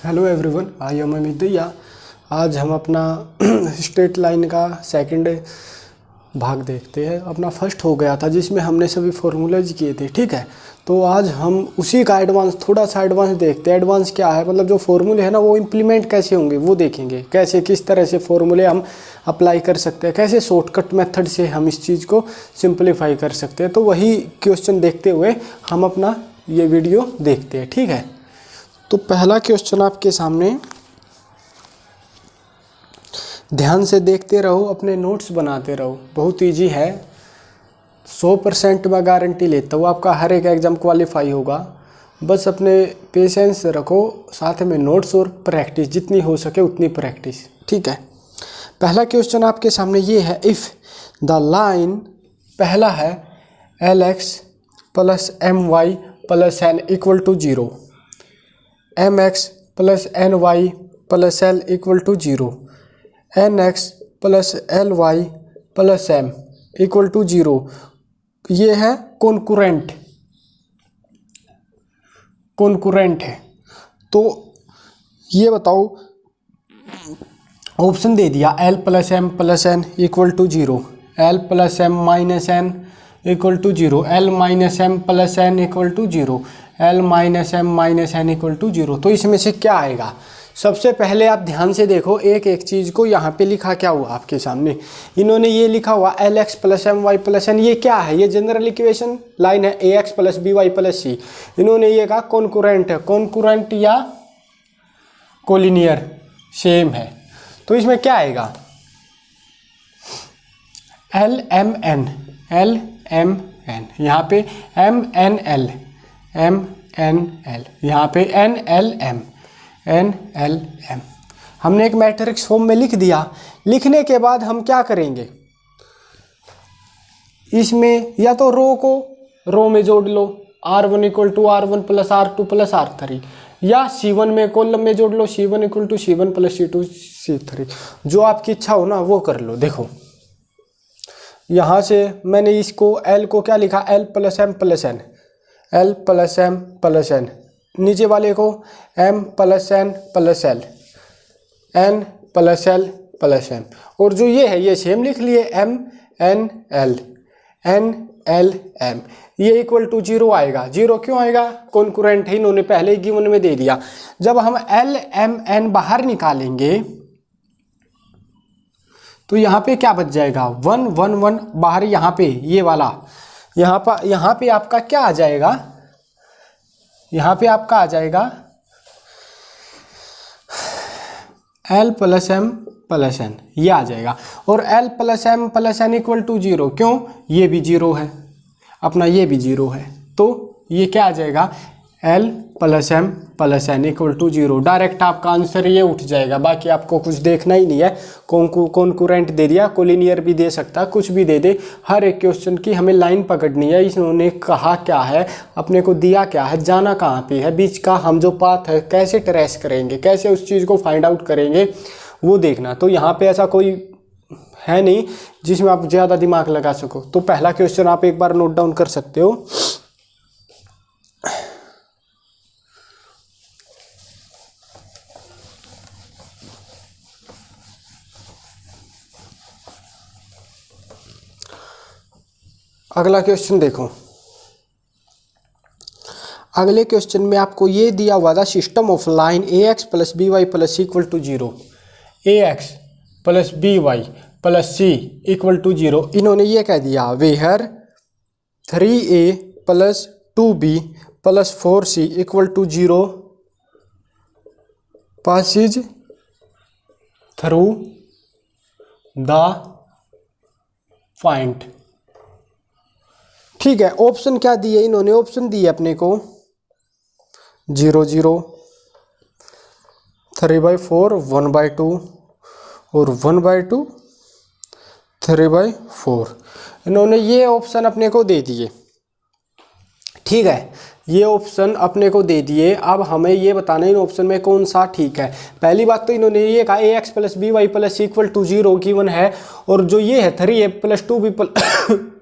Hello everyone, I am Amit दैया। आज हम अपना स्ट्रेट लाइन का सेकंड भाग देखते हैं। अपना फर्स्ट हो गया था जिसमें हमने सभी फॉर्मूलाज किए थे, ठीक है। तो आज हम उसी का एडवांस, थोड़ा सा एडवांस देखते हैं। एडवांस क्या है, मतलब जो फॉर्मूले हैं ना वो इम्प्लीमेंट कैसे होंगे वो देखेंगे। कैसे किस तरह से फॉर्मूले हम अप्लाई कर सकते हैं, कैसे शॉर्टकट मेथड से हम इस चीज़ को सिंप्लीफाई कर सकते हैं। तो वही क्वेश्चन देखते हुए हम अपना ये वीडियो देखते हैं, ठीक है। तो पहला क्वेश्चन आपके सामने, ध्यान से देखते रहो, अपने नोट्स बनाते रहो। बहुत इजी है, 100% मैं गारंटी लेता हूँ आपका हर एक एग्ज़ाम क्वालिफाई होगा। बस अपने पेशेंस रखो, साथ में नोट्स और प्रैक्टिस, जितनी हो सके उतनी प्रैक्टिस, ठीक है। पहला क्वेश्चन आपके सामने ये है, इफ़ द लाइन, पहला है LX + MY + N = 0, MX + NY + L = 0, NX + LY + M = 0। ये है कॉन्करेंट है। तो ये बताओ, ऑप्शन दे दिया L + M + N = 0, L + M - N = 0, L - M + N = 0, L - M - N = 0। तो इसमें से क्या आएगा? सबसे पहले आप ध्यान से देखो एक एक चीज़ को। यहाँ पे लिखा क्या हुआ आपके सामने, इन्होंने ये लिखा हुआ LX + MY + N। ये क्या है? ये जनरल इक्वेशन लाइन है AX + BY + C। इन्होंने ये कहा कॉन्करेंट है, कॉन्करेंट या कोलिनियर सेम है। तो इसमें क्या आएगा? LMN, यहाँ पे MNL, यहाँ पे NLM। हमने एक मैट्रिक्स फॉर्म में लिख दिया। लिखने के बाद हम क्या करेंगे, इसमें या तो रो को रो में जोड़ लो, R1 = R1 + R2 + R3, या C1 में कॉलम में जोड़ लो, C1 = C1 + C2 C3। जो आपकी इच्छा हो ना वो कर लो। देखो यहाँ से मैंने इसको L को क्या लिखा, L + M + N, L + M + N। नीचे वाले को M + N + L, N + L + M। और जो ये है ये सेम लिख लिए, MNL, NLM। ये = 0 आएगा। 0 क्यों आएगा? कॉन्करेंट है, इन्होंने पहले ही गिवन में दे दिया। जब हम LMN बाहर निकालेंगे तो यहाँ पे क्या बच जाएगा, 1 1 1 बाहर। यहाँ पे ये वाला, यहाँ पे आपका क्या आ जाएगा, यहाँ पे आपका आ जाएगा L + M + N, ये आ जाएगा। और L + M + N = 0, क्यों? ये भी 0 है, अपना ये भी 0 है। तो ये क्या आ जाएगा, L + M + N = 0। डायरेक्ट आपका आंसर ये उठ जाएगा। बाकी आपको कुछ देखना ही नहीं है। कॉन्करेंट दे दिया, कोलिनियर भी दे सकता, कुछ भी दे दे। हर एक क्वेश्चन की हमें लाइन पकड़नी है। इन्होंने कहा क्या है, अपने को दिया क्या है, जाना कहाँ पे है, बीच का हम जो पाथ है कैसे ट्रेस करेंगे, कैसे उस चीज़ को फाइंड आउट करेंगे वो देखना। तो यहाँ पे ऐसा कोई है नहीं जिसमें आप ज़्यादा दिमाग लगा सको। तो पहला क्वेश्चन आप एक बार नोट डाउन कर सकते हो। अगला क्वेश्चन देखो। अगले क्वेश्चन में आपको ये दिया हुआ था, system of line AX + BY + C = 0, AX + BY + C = 0। इन्होंने ये कह दिया, where 3A + 2B + 4C = 0 passes through the point। ठीक है, ऑप्शन क्या दिए इन्होंने? ऑप्शन दिए अपने को 0 0, 3/4, 1/2 और 1/2, 3/4। इन्होंने ये ऑप्शन अपने को दे दिए, ठीक है। ये ऑप्शन अपने को दे दिए। अब हमें ये बताना है इन ऑप्शन में कौन सा ठीक है। पहली बात तो इन्होंने ये कहा AX + BY + C = 0 गिवन है, और जो ये है 3A + 2B +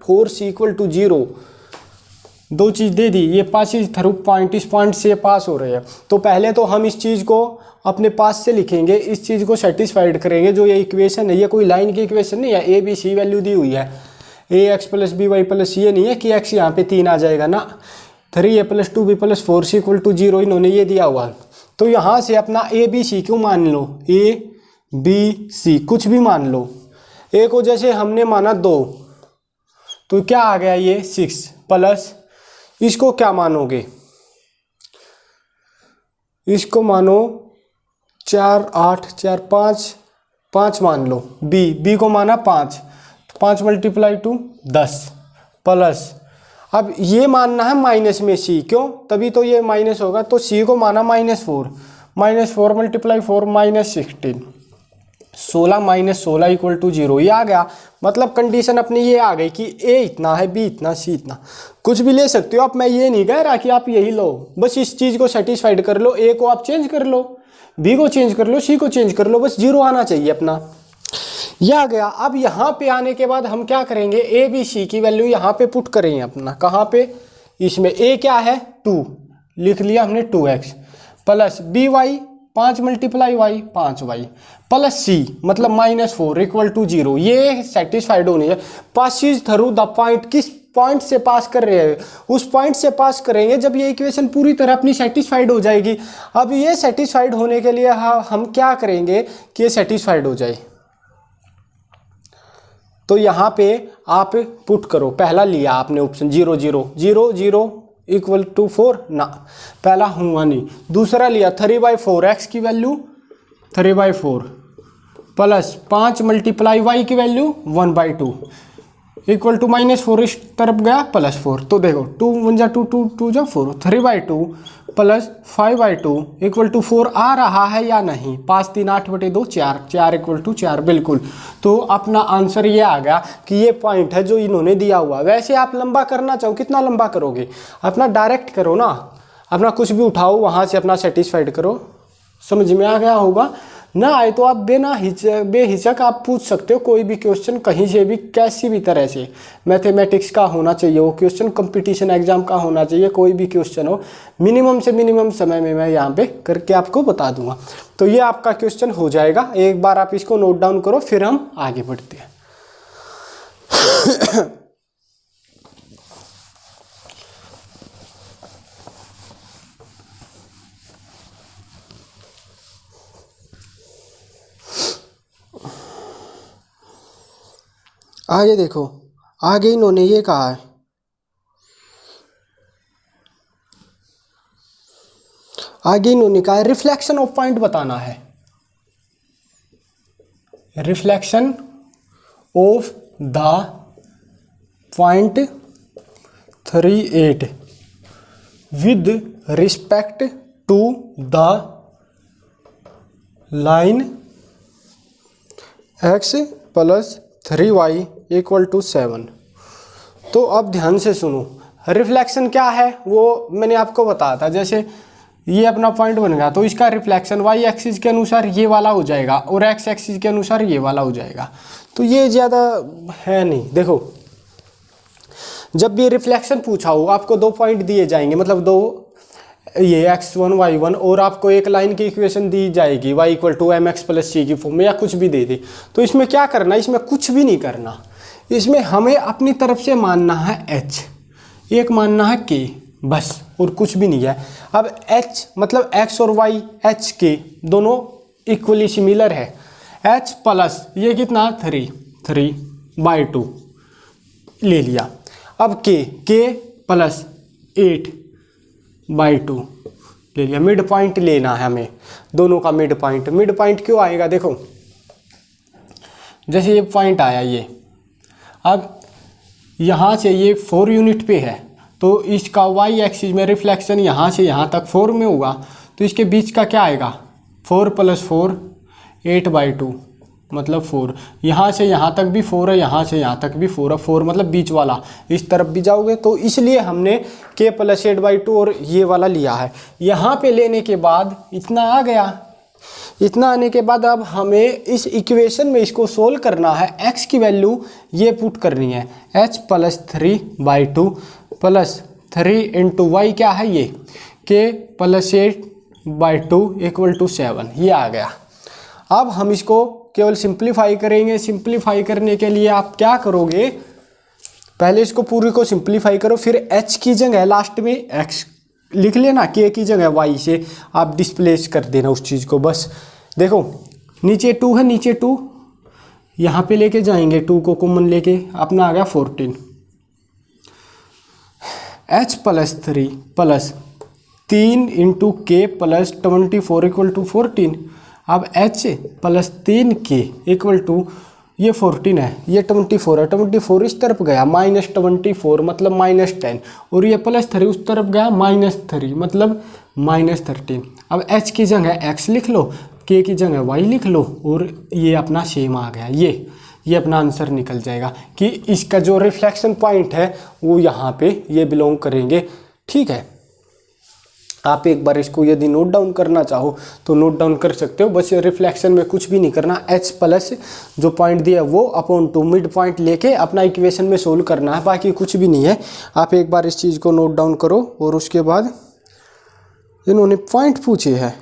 4C = 0 दो चीज़ दे दी, ये पासिस थ्रू पॉइंट, इस पॉइंट से पास हो रहे हैं। तो पहले तो हम इस चीज़ को अपने पास से लिखेंगे, इस चीज़ को सेटिस्फाइड करेंगे। जो ये इक्वेशन है ये कोई लाइन की इक्वेशन नहीं है, ए बी सी वैल्यू दी हुई है, A X plus B Y plus, ये नहीं है कि एक्स यहाँ पे 3 आ जाएगा ना, 3a + 2b + 4c = 0 इन्होंने ये दिया हुआ। तो यहाँ से अपना ए बी सी क्यों मान लो, ए बी सी कुछ भी मान लो। ए को जैसे हमने माना 2, तो क्या आ गया ये 6 प्लस, इसको क्या मानोगे, इसको मानो 4 8 4 5 मान लो। बी को माना 5 × 2 10 प्लस, अब ये मानना है माइनस में सी, क्यों, तभी तो ये माइनस होगा। तो सी को माना -4 × 4 -16, 16 - 16 = 0, ये आ गया। मतलब कंडीशन अपनी ये आ गई कि ए इतना है, बी इतना, सी इतना। कुछ भी ले सकते हो आप, मैं ये नहीं कह रहा कि आप यही लो, बस इस चीज़ को सेटिस्फाइड कर लो। ए को आप चेंज कर लो, बी को चेंज कर लो, सी को चेंज कर लो, बस 0 आना चाहिए अपना, यह आ गया। अब यहाँ पे आने के बाद हम क्या करेंगे, ए बी सी की वैल्यू यहाँ पे पुट करेंगे अपना, कहाँ पे, इसमें। ए क्या है 2, लिख लिया हमने 2x plus B Y 5 × y 5y plus C मतलब -4 = 0, ये सेटिस्फाइड होनी है। पासिस थ्रू द पॉइंट, किस पॉइंट से पास कर रहे हैं, उस पॉइंट से पास करेंगे जब ये इक्वेशन पूरी तरह अपनी सेटिस्फाइड हो जाएगी। अब ये सेटिस्फाइड होने के लिए हम क्या करेंगे कि ये सेटिस्फाइड हो जाए। तो यहाँ पे आप पुट करो, पहला लिया आपने ऑप्शन 0 0 0 0 = 4 ना, पहला हुआ नहीं। दूसरा लिया 3/4, x की वैल्यू 3/4 प्लस 5 × y की वैल्यू 1/2 = -4, इस तरफ गया +4। तो देखो 2 × 1 = 2 2 × 4, 3/2 प्लस 5/2 = 4 आ रहा है या नहीं। 5 3 8/2 4 4 = 4 बिल्कुल। तो अपना आंसर ये आ गया कि ये पॉइंट है जो इन्होंने दिया हुआ। वैसे आप लंबा करना चाहो, कितना लंबा करोगे, अपना डायरेक्ट करो ना, अपना कुछ भी उठाओ वहाँ से अपना सेटिस्फाइड करो। समझ में आ गया होगा ना, आए तो आप बेहिचक आप पूछ सकते हो कोई भी क्वेश्चन कहीं से भी, कैसी भी तरह से। मैथमेटिक्स का होना चाहिए वो क्वेश्चन, कंपटीशन एग्जाम का होना चाहिए, कोई भी क्वेश्चन हो, मिनिमम से मिनिमम समय में मैं यहाँ पे करके आपको बता दूंगा। तो ये आपका क्वेश्चन हो जाएगा, एक बार आप इसको नोट डाउन करो, फिर हम आगे बढ़ते हैं। आगे देखो, आगे इन्होंने ये कहा है, आगे इन्होंने कहा है रिफ्लेक्शन ऑफ पॉइंट बताना है। Reflection of the point 38 with respect to the line x + 3y = 7। तो अब ध्यान से सुनो, रिफ्लेक्शन क्या है वो मैंने आपको बताया था। जैसे ये अपना पॉइंट बन गया, तो इसका रिफ्लेक्शन y एक्सिस के अनुसार ये वाला हो जाएगा और x एक्सिस के अनुसार ये वाला हो जाएगा। तो ये ज़्यादा है नहीं। देखो, जब भी रिफ्लेक्शन पूछा हो, आपको 2 पॉइंट दिए जाएंगे, मतलब 2 ये x1 y1, और आपको एक लाइन की इक्वेशन दी जाएगी y = mx + c की फॉर्म में, या कुछ भी दे दे। तो इसमें क्या करना, इसमें कुछ भी नहीं करना, इसमें हमें अपनी तरफ से मानना है h, एक मानना है k, बस, और कुछ भी नहीं है। अब h मतलब x और y, h के दोनों इक्वली सिमिलर है। h प्लस ये कितना 3/2 ले लिया। अब k प्लस 8/2 ले लिया। मिड पॉइंट लेना है हमें, दोनों का मिड पॉइंट। मिड पॉइंट क्यों आएगा, देखो जैसे ये पॉइंट आया ये, अब यहाँ से ये 4 यूनिट पे है, तो इसका y एक्सिस में रिफ्लेक्शन यहाँ से यहाँ तक 4 में होगा, तो इसके बीच का क्या आएगा 4 + 4 8/2 मतलब 4। यहाँ से यहाँ तक भी 4 है, यहाँ से यहाँ तक भी 4 है, 4 मतलब बीच वाला, इस तरफ भी जाओगे तो इसलिए हमने k + 8/2 और ये वाला लिया है। यहाँ पे लेने के बाद इतना आ गया। इतना आने के बाद अब हमें इस इक्वेशन में इसको सोल्व करना है। x की वैल्यू ये पुट करनी है, h + 3/2 प्लस 3 इंटू वाई क्या है ये के प्लस 8/2 इक्वल टू 7, ये आ गया। अब हम इसको केवल सिंप्लीफाई करेंगे। सिंप्लीफाई करने के लिए आप क्या करोगे, पहले इसको पूरी को सिंप्लीफाई करो, फिर h की जगह लास्ट में x लिख लेना, k की जगह y से आप डिस्प्लेस कर देना उस चीज़ को। बस देखो नीचे 2 है, नीचे 2 यहाँ पे लेके जाएंगे, 2 को कॉमन लेके अपना आ गया 14। h प्लस 3 प्लस 3 इंटू के प्लस 24 इक्वल टू 14। अब h plus 3k equal to ये 14 है, ये 24 है, 24 इस तरफ गया -24 मतलब -10, और ये +3 उस तरफ गया -3 मतलब -13। अब h की जगह x लिख लो, k की जगह y लिख लो, और ये अपना सेम आ गया। ये अपना आंसर निकल जाएगा कि इसका जो रिफ्लेक्शन पॉइंट है वो यहाँ पे ये बिलोंग करेंगे। ठीक है, आप एक बार इसको यदि नोट डाउन करना चाहो तो नोट डाउन कर सकते हो। बस रिफ्लेक्शन में कुछ भी नहीं करना, h प्लस जो पॉइंट दिया है वो अपॉन 2 मिड पॉइंट लेके अपना इक्वेशन में सोल्व करना है, बाकी कुछ भी नहीं है। आप एक बार इस चीज़ को नोट डाउन करो। और उसके बाद इन्होंने पॉइंट पूछे हैं,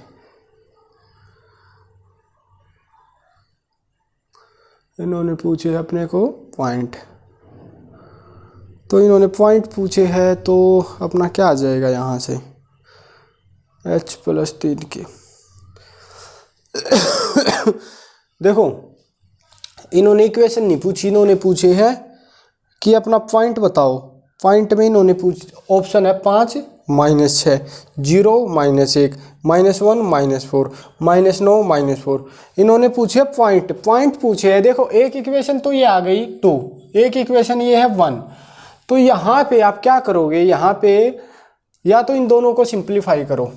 इन्होंने पूछे अपने को पॉइंट, तो इन्होंने पॉइंट पूछे हैं तो अपना क्या आ जाएगा यहाँ से h प्लस 3k। देखो इन्होंने इक्वेशन नहीं पूछी, इन्होंने पूछे है कि अपना पॉइंट बताओ। पॉइंट में इन्होंने ऑप्शन है 5 -6 0 -1 -1 -4 -9 -4। इन्होंने पूछे पॉइंट पूछे है। देखो एक इक्वेशन तो ये आ गई 2, एक इक्वेशन ये है 1। तो यहाँ पे आप क्या करोगे, यहाँ पे या तो इन दोनों को सिंप्लीफाई करो,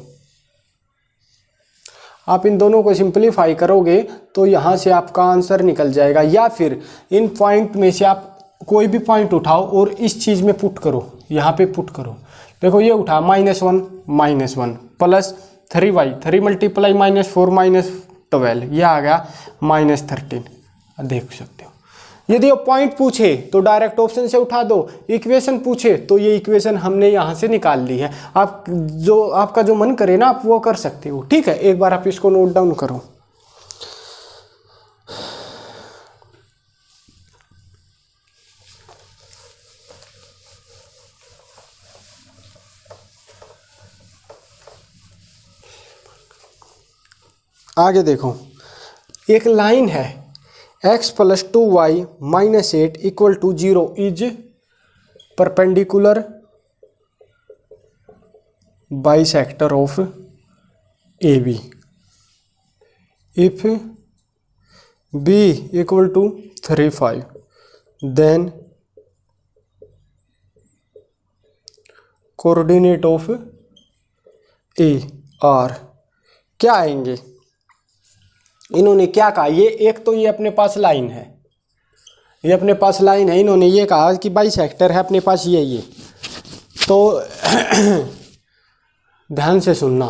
आप इन दोनों को सिंप्लीफाई करोगे तो यहाँ से आपका आंसर निकल जाएगा, या फिर इन पॉइंट में से आप कोई भी पॉइंट उठाओ और इस चीज़ में पुट करो, यहाँ पे पुट करो। देखो ये उठा -1 प्लस 3y, 3 मल्टीप्लाई -4 -12, ये आ गया -13। देख सकते हो, यदि वो पॉइंट पूछे तो डायरेक्ट ऑप्शन से उठा दो, इक्वेशन पूछे तो ये इक्वेशन हमने यहाँ से निकाल ली है। आप जो आपका जो मन करे ना आप वो कर सकते हो। ठीक है, एक बार आप इसको नोट डाउन करो। आगे देखो, एक लाइन है x plus 2y -8 equal to 0 is perpendicular bisector of AB if B equal to 3 5 then coordinate of A R क्या आएंगे। इन्होंने क्या कहा, ये एक तो ये अपने पास लाइन है, ये अपने पास लाइन है। इन्होंने ये कहा कि बाइसेक्टर है अपने पास ये तो ध्यान से सुनना।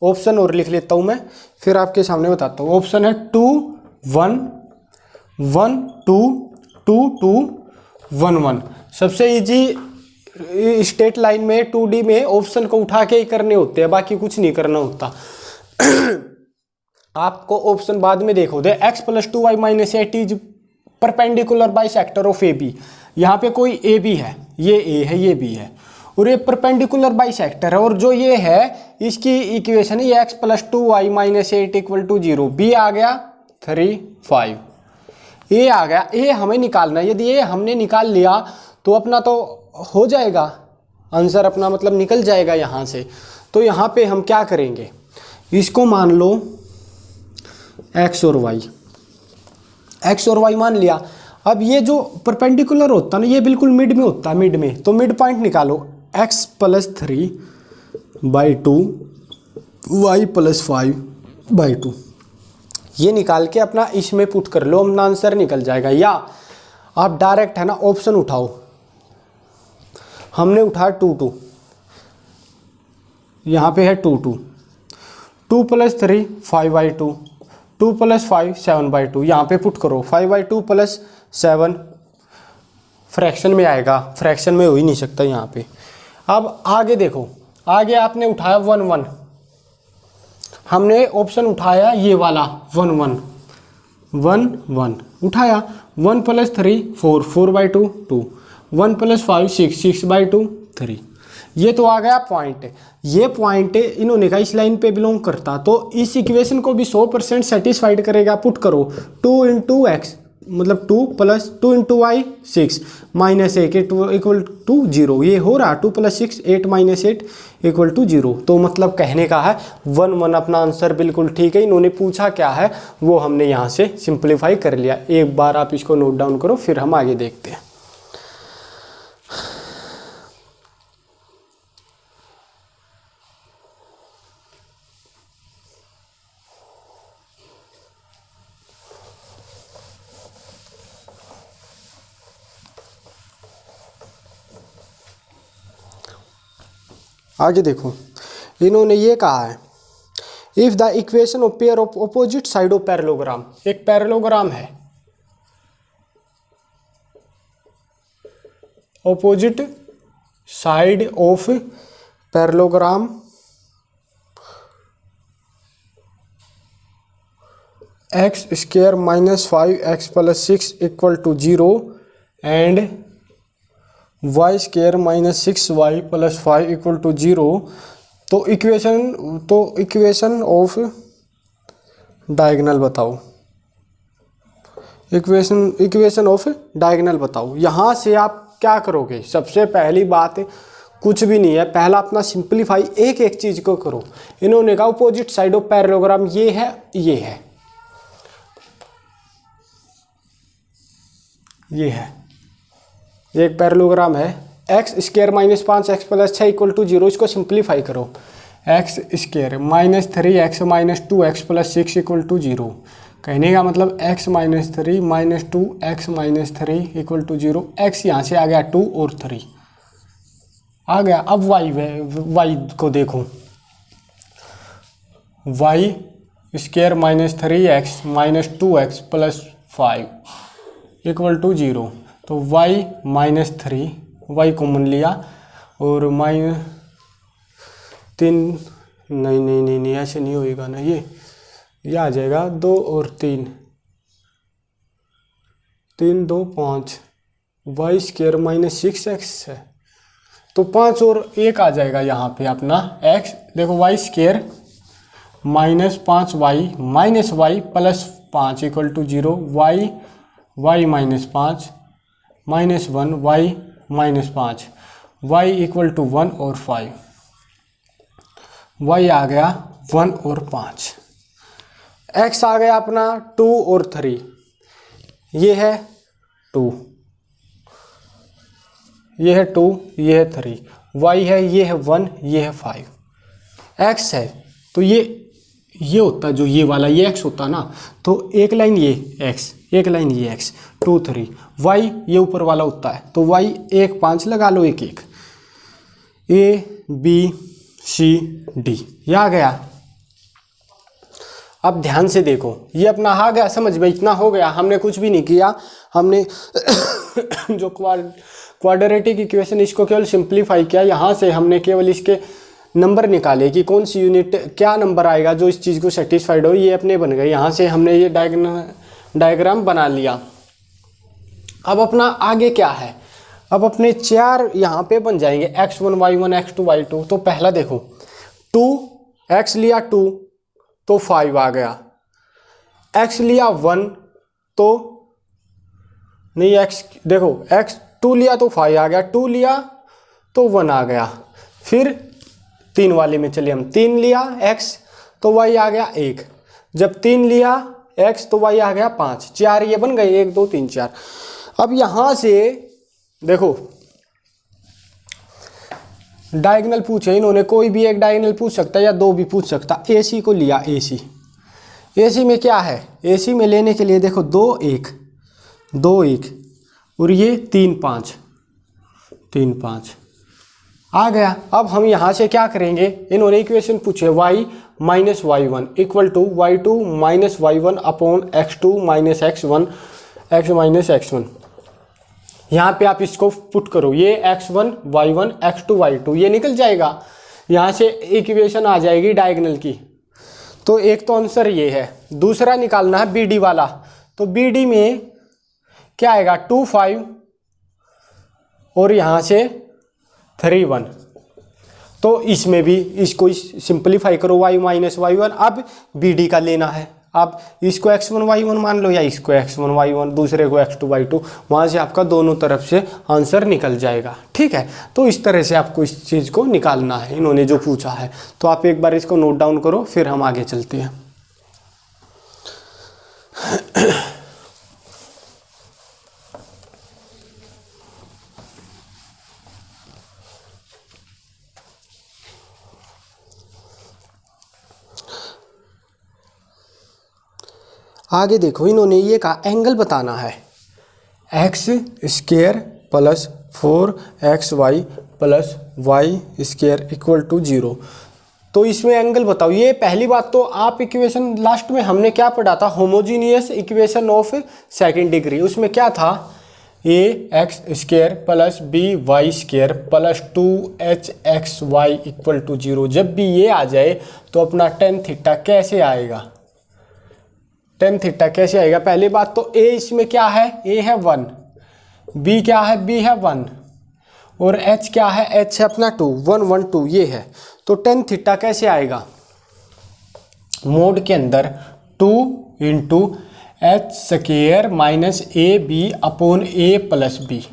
ऑप्शन और लिख लेता हूँ मैं, फिर आपके सामने बताता हूँ। ऑप्शन है 2 1 1 2 2 2 1 1। सबसे इजी स्ट्रेट लाइन में 2D में ऑप्शन को उठा के ही करने होते हैं, बाकी कुछ नहीं करना होता। आपको ऑप्शन बाद में देखो दे x plus 2y -8 is perpendicular bisector of AB। यहाँ पे कोई AB है, ये A है, ये B है, और ये परपेंडिकुलर बाइसेक्टर है। और जो ये है इसकी इक्वेशन है x plus 2y -8 equal to 0। B आ गया 3 5, A आ गया। A हमें निकालना है, यदि A हमने निकाल लिया तो अपना तो हो जाएगा आंसर, अपना मतलब निकल जाएगा यहाँ से। तो यहाँ पे हम क्या करेंगे, इसको मान लो x और y मान लिया। अब ये जो परपेंडिकुलर होता है ना, ये बिल्कुल मिड में होता है, मिड में। तो मिड पॉइंट निकालो, x प्लस 3/2 y प्लस 5/2, ये निकाल के अपना इसमें पुट कर लो, अपना आंसर निकल जाएगा। या आप डायरेक्ट है ना ऑप्शन उठाओ, हमने उठाया 2 2, यहाँ पे है 2 2, 2 प्लस 3 5/2, 2 प्लस 5 7/2, यहाँ पे पुट करो 5/2 प्लस 7 फ्रैक्शन में आएगा, फ्रैक्शन में हो ही नहीं सकता यहाँ पे। अब आगे देखो, आगे आपने उठाया 1 1, हमने ऑप्शन उठाया ये वाला 1 1 1 1 उठाया। 1 + 3 4 4/2 2, 1 + 5 6 6/2 3। ये तो आ गया पॉइंट। ये पॉइंट इन्होंने कहा इस लाइन पे बिलोंग करता, तो इस इक्वेशन को भी 100% सेटिस्फाइड करेगा। पुट करो 2 × x मतलब 2 + 2 × y 6 -1 = 0। ये हो रहा 2 + 6 8 - 8 = 0। तो मतलब कहने का है 1 1 अपना आंसर बिल्कुल ठीक है। इन्होंने पूछा क्या है वो हमने यहाँ से सिंप्लीफाई कर लिया। एक बार आप इसको नोट डाउन करो, फिर हम आगे देखते हैं। आगे देखो, इन्होंने ये कहा है if the equation of pair of opposite side of parallelogram. एक पैरेललोग्राम है, opposite side of parallelogram x² - 5x + 6 = 0 and y² - 6y + 5 = 0। तो इक्वेशन ऑफ डायगोनल बताओ। इक्वेशन ऑफ डायगोनल बताओ। यहाँ से आप क्या करोगे? सबसे पहली बात कुछ भी नहीं है, पहला अपना सिंप्लीफाई एक एक चीज को करो। इन्होंने कहा अपोजिट साइड ऑफ पैरेललोग्राम ये है, ये है, ये है, एक पैरेललोग्राम है x² - 5x + 6 = 0। इसको सिंप्लीफाई करो, x² - 3x - 2x + 6 = 0। कहने का मतलब x - 3 - 2x - 3 = 0। x यहाँ से आ गया 2 और 3 आ गया। अब y को देखो, y² - 3x - 2x + 5 = 0। तो y - 3, y कॉमन लिया और -3 नहीं ऐसे नहीं होएगा ना, ये आ जाएगा 2 और 3 3 2 5, y² - 6x है तो 5 और 1 आ जाएगा यहाँ पे अपना x। देखो y² - 5y - y + 5 = 0, y - 5 -1 y - 5 y = 1 और 5, y आ गया 1 और 5, x आ गया अपना 2 और 3, ये है 2, ये है 2, ये है 3, y है, ये है 1, ये है 5, x है तो ये होता जो ये वाला ये x होता ना, तो एक लाइन ये x, एक लाइन ये x, 2 3, y ये ऊपर वाला होता है तो y 1 5 लगा लो, 1 1, A B C D ये आ गया। अब ध्यान से देखो, ये अपना आ गया समझ में, इतना हो गया, हमने कुछ भी नहीं किया, हमने जो क्वाड्रेटिक इक्वेशन इसको केवल सिंप्लीफाई किया। यहाँ से हमने केवल इसके नंबर निकाले कि कौन सी यूनिट क्या नंबर आएगा जो इस चीज़ को सेटिस्फाइड हो, ये अपने बन गए। यहाँ से हमने ये डायग्राम बना लिया। अब अपना आगे क्या है, अब अपने 4 यहाँ पे बन जाएंगे, x1 y1 x2 y2। तो पहला देखो 2x लिया 2 तो 5 आ गया, x लिया 1 तो नहीं, x देखो x2 लिया तो 5 आ गया, 2 लिया तो 1 आ गया। फिर 3 वाले में चले हम, 3 लिया x तो y आ गया 1, जब 3 लिया x तो y आ गया 5, 4 ये बन गए, 1 2 3 4। अब यहां से देखो डायगोनल पूछे इन्होंने, कोई भी एक डायगोनल पूछ सकता है या 2 भी पूछ सकता। AC को लिया, AC में क्या है, AC में लेने के लिए देखो 2 1 2 1 और ये 3 5 3 5 आ गया। अब हम यहाँ से क्या करेंगे, इन्होंने इक्वेशन पूछे y - y1 = y2 - y1 / x2 - x1 x - x1। यहाँ पे आप इसको पुट करो, ये x1 y1 x2 y2 ये निकल जाएगा, यहाँ से इक्वेशन आ जाएगी डायगोनल की। तो एक तो आंसर ये है। दूसरा निकालना है BD वाला, तो BD में क्या आएगा 2 5 और यहाँ से 3 1। तो इसमें भी इसको सिंपलीफाई करो, y माइनस y1। अब BD का लेना है, आप इसको x1 y1 मान लो या इसको x1 y1, दूसरे को x2 y2, वहाँ से आपका दोनों तरफ से आंसर निकल जाएगा। ठीक है, तो इस तरह से आपको इस चीज़ को निकालना है, इन्होंने जो पूछा है। तो आप एक बार इसको नोट डाउन करो, फिर हम आगे चलते हैं। आगे देखो, इन्होंने ये कहा एंगल बताना है, x square plus 4xy plus y square equal to 0। तो इसमें एंगल बताओ। ये पहली बात तो आप इक्वेशन लास्ट में हमने क्या पढ़ा था, homogeneous equation of second degree. उसमें क्या था, A X square plus B Y square plus 2hxy equal to 0। जब भी ये आ जाए तो अपना टेन थीटा कैसे आएगा, टेन थीटा कैसे आएगा। पहली बात तो ए इसमें क्या है, ए है 1, बी क्या है, बी है 1, और एच क्या है, एच है अपना 2, 1 1 2 ये है। तो टेन थीटा कैसे आएगा, मोड के अंदर 2 into H square minus A B upon A plus B,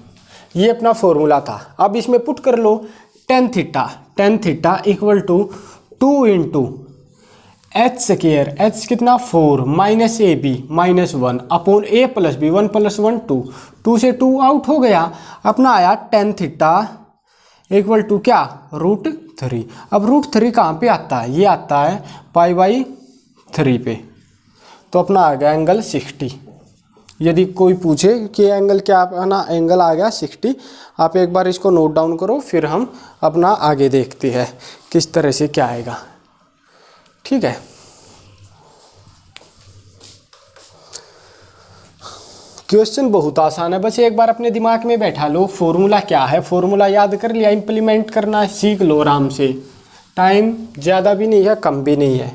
ये अपना फॉर्मूला था। अब इसमें पुट कर लो tan theta equal to 2 into H square, H कितना 4 minus A B minus 1 upon A plus B, 1 + 1 2, 2 से 2 आउट हो गया, अपना आया टेन थीटा इक्वल टू क्या, √3। अब √3 कहाँ पे आता है, ये आता है π/3 पे। तो अपना आ गया एंगल 60। यदि कोई पूछे कि एंगल क्या आना, एंगल आ गया 60। आप एक बार इसको नोट डाउन करो, फिर हम अपना आगे देखते हैं किस तरह से क्या आएगा। ठीक है, क्वेश्चन बहुत आसान है, बस एक बार अपने दिमाग में बैठा लो फॉर्मूला क्या है, फॉर्मूला याद कर लिया, इंप्लीमेंट करना सीख लो आराम से। टाइम ज़्यादा भी नहीं है, कम भी नहीं है,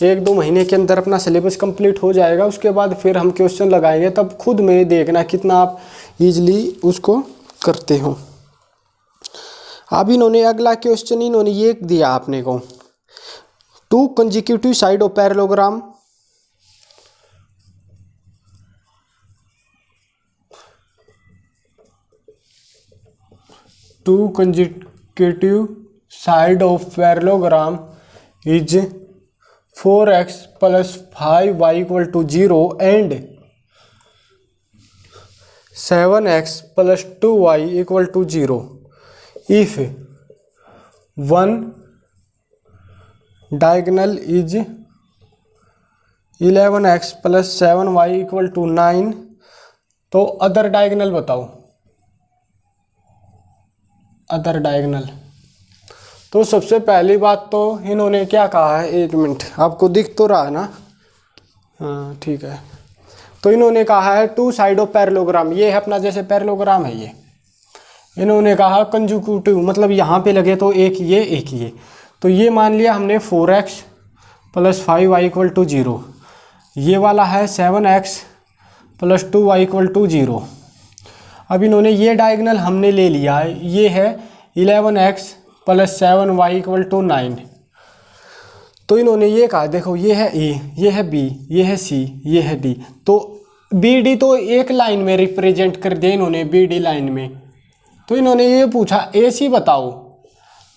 1-2 महीने के अंदर अपना सिलेबस कंप्लीट हो जाएगा। उसके बाद फिर हम क्वेश्चन लगाएंगे, तब खुद में देखना कितना आप इजीली उसको करते हो। अब इन्होंने अगला क्वेश्चन इन्होंने ये दिया आपने को, 2 consecutive side of parallelogram is 4x + 5y = 0 and 7x + 2y = 0 if one diagonal is 11x + 7y = 9। तो अदर डायगोनल बताओ, अदर डायगोनल। तो सबसे पहली बात तो इन्होंने क्या कहा है, 1 मिनट, आपको दिख तो रहा है ना, हाँ ठीक है। तो इन्होंने कहा है 2 साइड ऑफ पैरेललोग्राम, ये है अपना जैसे पैरेललोग्राम है ये। इन्होंने कहा कंसेक्यूटिव मतलब यहाँ पे लगे तो एक ये, तो ये मान लिया हमने 4x + 5y = 0, ये वाला है 7x + 2y = 0। अब इन्होंने ये डायगोनल हमने ले लिया है, ये है 11x + 7y = 9। तो इन्होंने ये कहा, देखो ये है ए, ये है बी, ये है सी, ये है डी। तो बी डी तो एक लाइन में रिप्रेजेंट कर दिया इन्होंने, बी डी लाइन में। तो इन्होंने ये पूछा ए सी बताओ,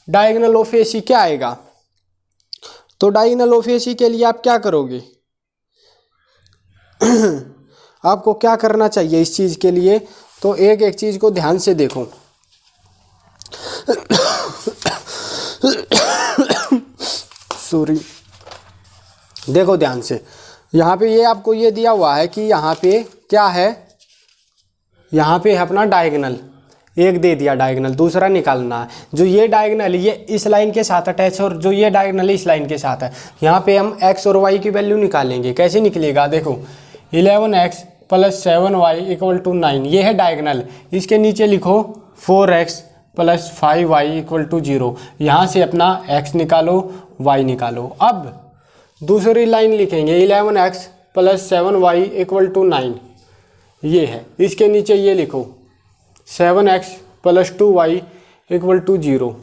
डायगोनल ऑफ ए सी क्या आएगा। तो डायगोनल ऑफ ए सी के लिए आप क्या करोगे आपको क्या करना चाहिए इस चीज़ के लिए, तो एक एक चीज़ को ध्यान से देखो। सॉरी, देखो ध्यान से, यहाँ पे ये आपको ये दिया हुआ है कि यहाँ पे क्या है, यहाँ पे है अपना डायगोनल, एक दे दिया डायगोनल, दूसरा निकालना है। जो ये डायगोनल ये इस लाइन के साथ अटैच है और जो ये डायगोनल इस लाइन के साथ है। यहाँ पे हम x और y की वैल्यू निकालेंगे। कैसे निकलेगा, देखो 11x plus 7y equal to 9, ये है डायगनल। इसके नीचे लिखो 4x plus 5y equal to 0। यहाँ से अपना x निकालो, y निकालो। अब दूसरी लाइन लिखेंगे 11x plus 7y equal to 9, ये है। इसके नीचे ये लिखो 7x plus 2y equal to 0,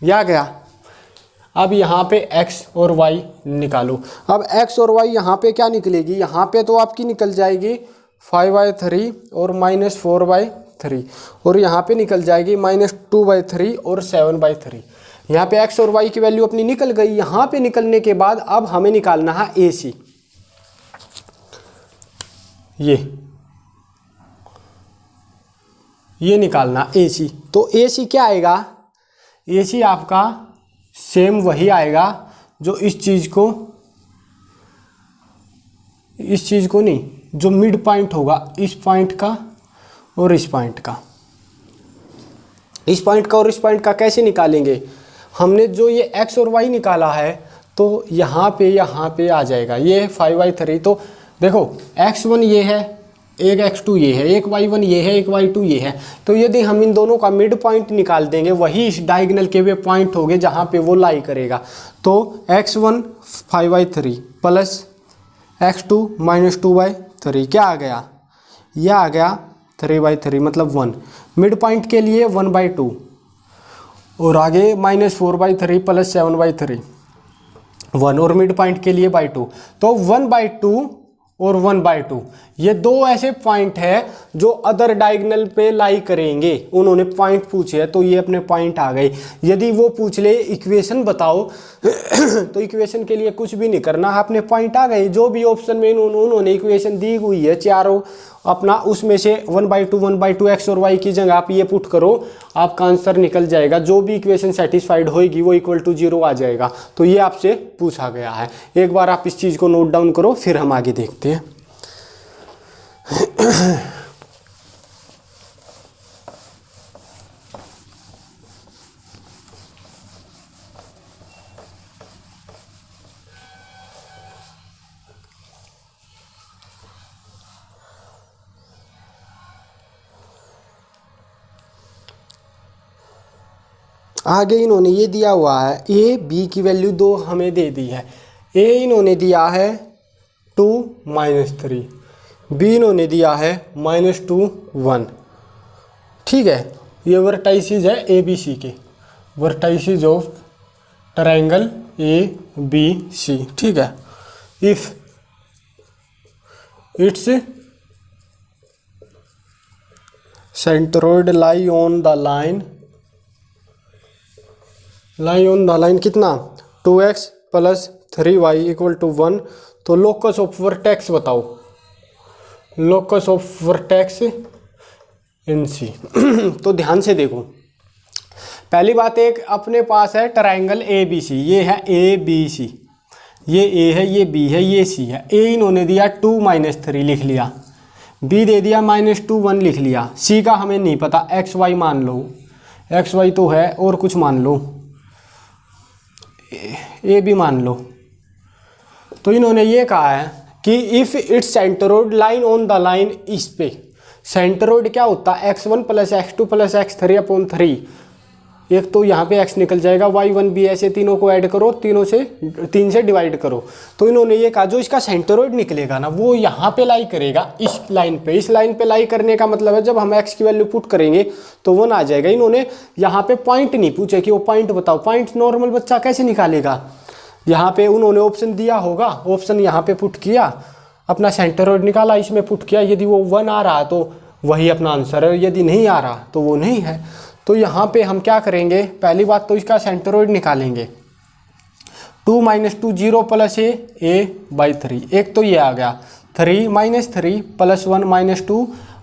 ये आ गया। अब यहाँ पे x और y निकालो। अब x और y यहाँ पे क्या निकलेगी, यहाँ पे तो आपकी निकल जाएगी 5/3 और -4/3, और यहाँ पे निकल जाएगी -2/3 और 7/3। यहाँ पे x और y की वैल्यू अपनी निकल गई। यहाँ पे निकलने के बाद अब हमें निकालना है AC, ये निकालना AC। तो AC क्या आएगा, AC आपका सेम वही आएगा जो इस चीज़ को नहीं, जो मिड पॉइंट होगा इस पॉइंट का और इस पॉइंट का। इस पॉइंट का और इस पॉइंट का कैसे निकालेंगे, हमने जो ये x और y निकाला है तो यहाँ पे आ जाएगा, ये है 5/3। तो देखो x1 ये है, एक x2 ये है, एक y1 ये है, एक y2 ये है। तो यदि हम इन दोनों का मिड पॉइंट निकाल देंगे, वही इस डायगोनल के वे पॉइंट होंगे जहाँ पे वो लाई करेगा। तो x1 5/3 प्लस x2 -2/3 क्या आ गया, यह आ गया 3/3 मतलब 1। मिड पॉइंट के लिए 1/2 और आगे -4/3 प्लस 7/3 1, और मिड पॉइंट के लिए 2। तो 1/2 और 1/2 ये दो ऐसे पॉइंट है जो अदर डायगोनल पे लाई करेंगे। उन्होंने पॉइंट पूछे है तो ये अपने पॉइंट आ गए। यदि वो पूछ ले इक्वेशन बताओ तो इक्वेशन के लिए कुछ भी नहीं करना, अपने पॉइंट आ गए। जो भी ऑप्शन में उन्होंने इक्वेशन दी हुई है चारों, अपना उसमें से 1/2 x और y की जगह आप ये पुट करो, आपका आंसर निकल जाएगा। जो भी इक्वेशन सेटिस्फाइड होएगी वो इक्वल टू 0 आ जाएगा। तो ये आपसे पूछा गया है। एक बार आप इस चीज़ को नोट डाउन करो, फिर हम आगे देखते हैं। आगे इन्होंने ये दिया हुआ है, a b की वैल्यू 2 हमें दे दी है। a इन्होंने दिया है 2 -3, b इन्होंने दिया है -2 1। ठीक है, ये वर्टाइसिस है ABC के, वर्टाइसिस ऑफ ट्रायंगल ABC। ठीक है, if its centroid lie on the line कितना 2x plus 3y equal to 1। तो लोकस ऑफ वर्टेक्स बताओ, locus of vertex in C। तो ध्यान से देखो, पहली बात एक अपने पास है ट्रायंगल ABC, ये है ABC, ये A है, ये B है, ये C है। A इन्होंने दिया 2 -3 लिख लिया, B दे दिया -2 1 लिख लिया, C का हमें नहीं पता, XY मान लो, XY तो है और कुछ मान लो, A भी मान लो। तो इन्होंने ये कहा है कि if it's centroid line on the line, इस पे सेंट्रोइड क्या होता है x1 plus x2 plus x3/3। एक तो यहाँ पे x निकल जाएगा, y1 भी, ऐसे तीनों को ऐड करो, 3 से डिवाइड करो। तो इन्होंने ये कहा जो इसका सेंट्रोइड निकलेगा ना वो यहाँ पे लाई करेगा, इस लाइन पे। इस लाइन पे लाई करने का मतलब है जब हम x की वैल्यू पुट करेंगे तो 1 आ जाएगा। इन्होंने यहाँ पे पॉइंट नहीं पूछे कि वो पॉइंट बताओ, पॉइंट नॉर्मल बच्चा कैसे निकालेगा। यहाँ पे उन्होंने ऑप्शन दिया होगा, ऑप्शन यहाँ पे पुट किया, अपना सेंट्रोइड निकाला, इसमें पुट किया। यदि वो 1 आ रहा तो वही अपना आंसर है, यदि नहीं आ रहा तो वो नहीं है। तो यहाँ पे हम क्या करेंगे, पहली बात तो इसका सेंट्रोइड निकालेंगे। 2 -2 0 प्लस a/3, एक तो ये आ गया 3 -3 प्लस 1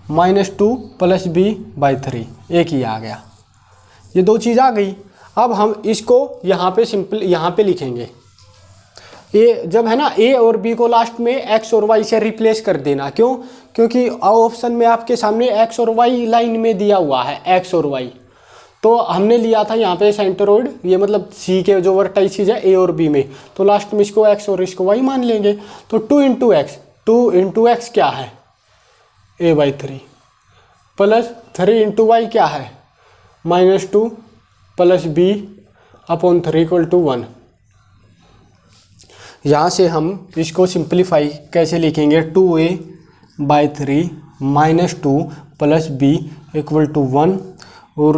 -2 प्लस b/3, एक ही आ गया। ये दो चीज़ आ गई। अब हम इसको यहाँ पे सिंपल यहाँ पे लिखेंगे। ए जब है ना, a और b को लास्ट में x और y से रिप्लेस कर देना। क्यों? क्योंकि ऑप्शन में आपके सामने x और y लाइन में दिया हुआ है, x और y। तो हमने लिया था यहाँ पे सेंट्रोइड, ये मतलब C के जो वर्टाइसिस है A और B में, तो लास्ट में इसको x और इसको y मान लेंगे। तो 2 × x क्या है, a/3 प्लस 3 इंटू वाई क्या है -2 प्लस b/3 = 1। यहाँ से हम इसको सिंप्लीफाई कैसे लिखेंगे, 2a/3 -2 प्लस b = 1। और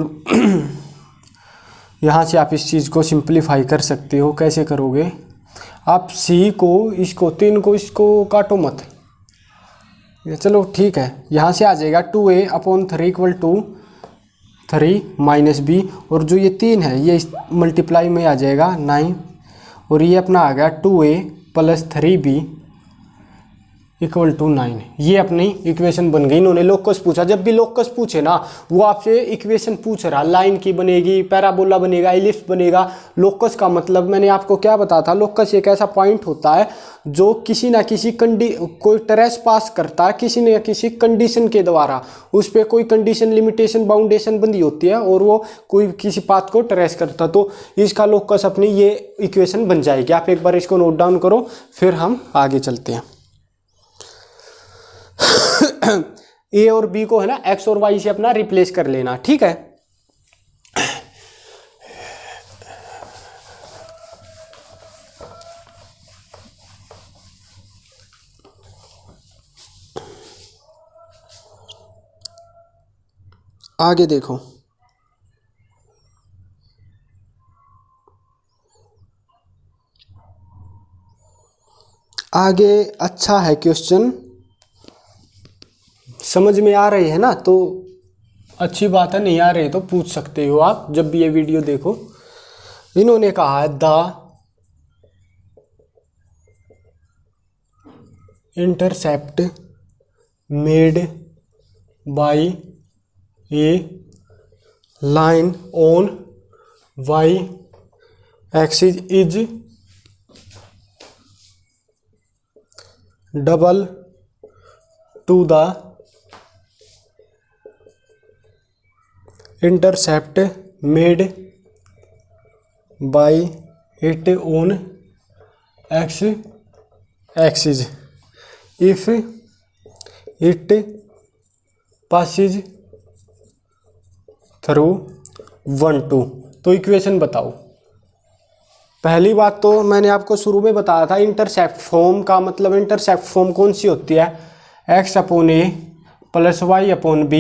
यहाँ से आप इस चीज़ को सिंप्लीफाई कर सकते हो। कैसे करोगे आप, c को इसको 3 को इसको काटो मत, चलो ठीक है। यहाँ से आ जाएगा 2a/3 = 3 माइनस b, और जो ये 3 है ये मल्टीप्लाई में आ जाएगा 9, और ये अपना आ गया 2a + 3b = 9। ये अपनी इक्वेशन बन गई। इन्होंने लोकस पूछा, जब भी लोकस पूछे ना वो आपसे इक्वेशन पूछ रहा, लाइन की बनेगी, पैराबोला बनेगा, एलिप्स बनेगा। लोकस का मतलब मैंने आपको क्या बताया था, लोकस एक ऐसा पॉइंट होता है जो किसी ना किसी कोई ट्रेस पास करता है किसी न किसी कंडीशन के द्वारा, उस पर कोई कंडीशन, लिमिटेशन, बाउंडेशन बंदी होती है और वो कोई किसी पाथ को ट्रेस करता, तो इसका लोकस अपनी ये इक्वेशन बन जाएगी। आप एक बार इसको नोट डाउन करो, फिर हम आगे चलते हैं। ए और बी को है ना एक्स और वाई से अपना रिप्लेस कर लेना, ठीक है। आगे देखो, आगे अच्छा है क्वेश्चन, समझ में आ रही है ना, तो अच्छी बात है, नहीं आ रही तो पूछ सकते हो आप जब भी ये वीडियो देखो। इन्होंने कहा है the intercept made by a line on y axis is double to the intercept made by it on x axis if it passes through 1 2। तो इक्वेशन बताओ। पहली बात तो मैंने आपको शुरू में बताया था, इंटरसेप्ट फॉर्म का मतलब, इंटरसेप्ट फॉर्म कौन सी होती है, x/a + y/b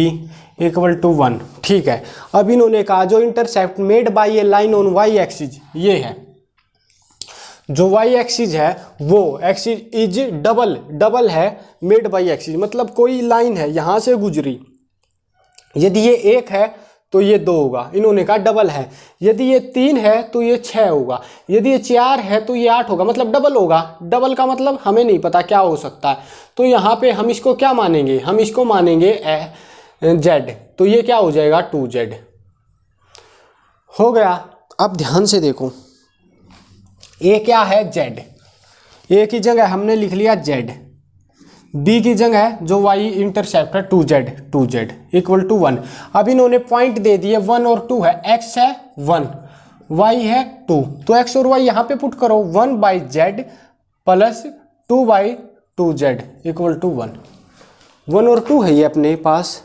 = 1, ठीक है। अब इन्होंने कहा जो intercept made by a line on y axis, ये है जो वाई एक्सिस है वो एक्सिस इज डबल है मेड बाय एक्सिस, मतलब कोई लाइन है यहाँ से गुजरी, यदि ये 1 है तो ये 2 होगा, इन्होंने कहा डबल है। यदि ये 3 है तो ये 6 होगा, यदि ये 4 है तो ये 8 होगा, मतलब डबल होगा। डबल का मतलब हमें नहीं पता क्या हो सकता है, तो यहाँ पे हम इसको क्या मानेंगे, हम इसको मानेंगे z, तो ये क्या हो जाएगा 2z हो गया। अब ध्यान से देखो, a क्या है z, a की जगह हमने लिख लिया z, b की जगह जो y इंटरसेप्ट है 2z = 1। अब इन्होंने पॉइंट दे दिए 1 और 2 है, x है 1 y है 2, तो x और y यहाँ पे पुट करो, 1/z + 2/2z = 1। 1 और 2 है ये अपने पास,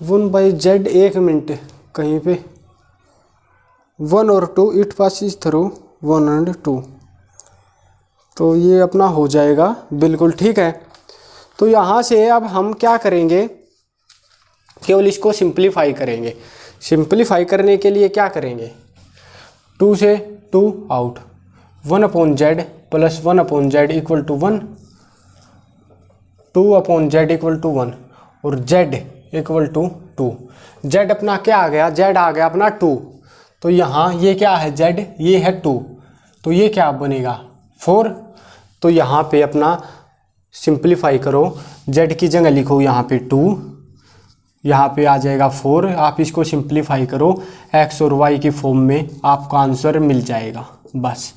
1/z, 1 मिनट कहीं पे, 1 और 2 इट पासिस थ्रू 1 and 2, तो ये अपना हो जाएगा बिल्कुल ठीक है। तो यहाँ से अब हम क्या करेंगे, केवल इसको सिंप्लीफाई करेंगे। सिंप्लीफाई करने के लिए क्या करेंगे, 2 से 2 आउट, 1/z + 1/z = 1, 2/z = 1 और z = 2। z अपना क्या आ गया, z आ गया अपना 2, तो यहाँ ये क्या है z, ये है 2, तो ये क्या बनेगा 4। तो यहाँ पे अपना सिंप्लीफाई करो, z की जगह लिखो यहाँ पे 2, यहाँ पे आ जाएगा 4। आप इसको सिंप्लीफाई करो x और y की फॉर्म में, आपका आंसर मिल जाएगा। बस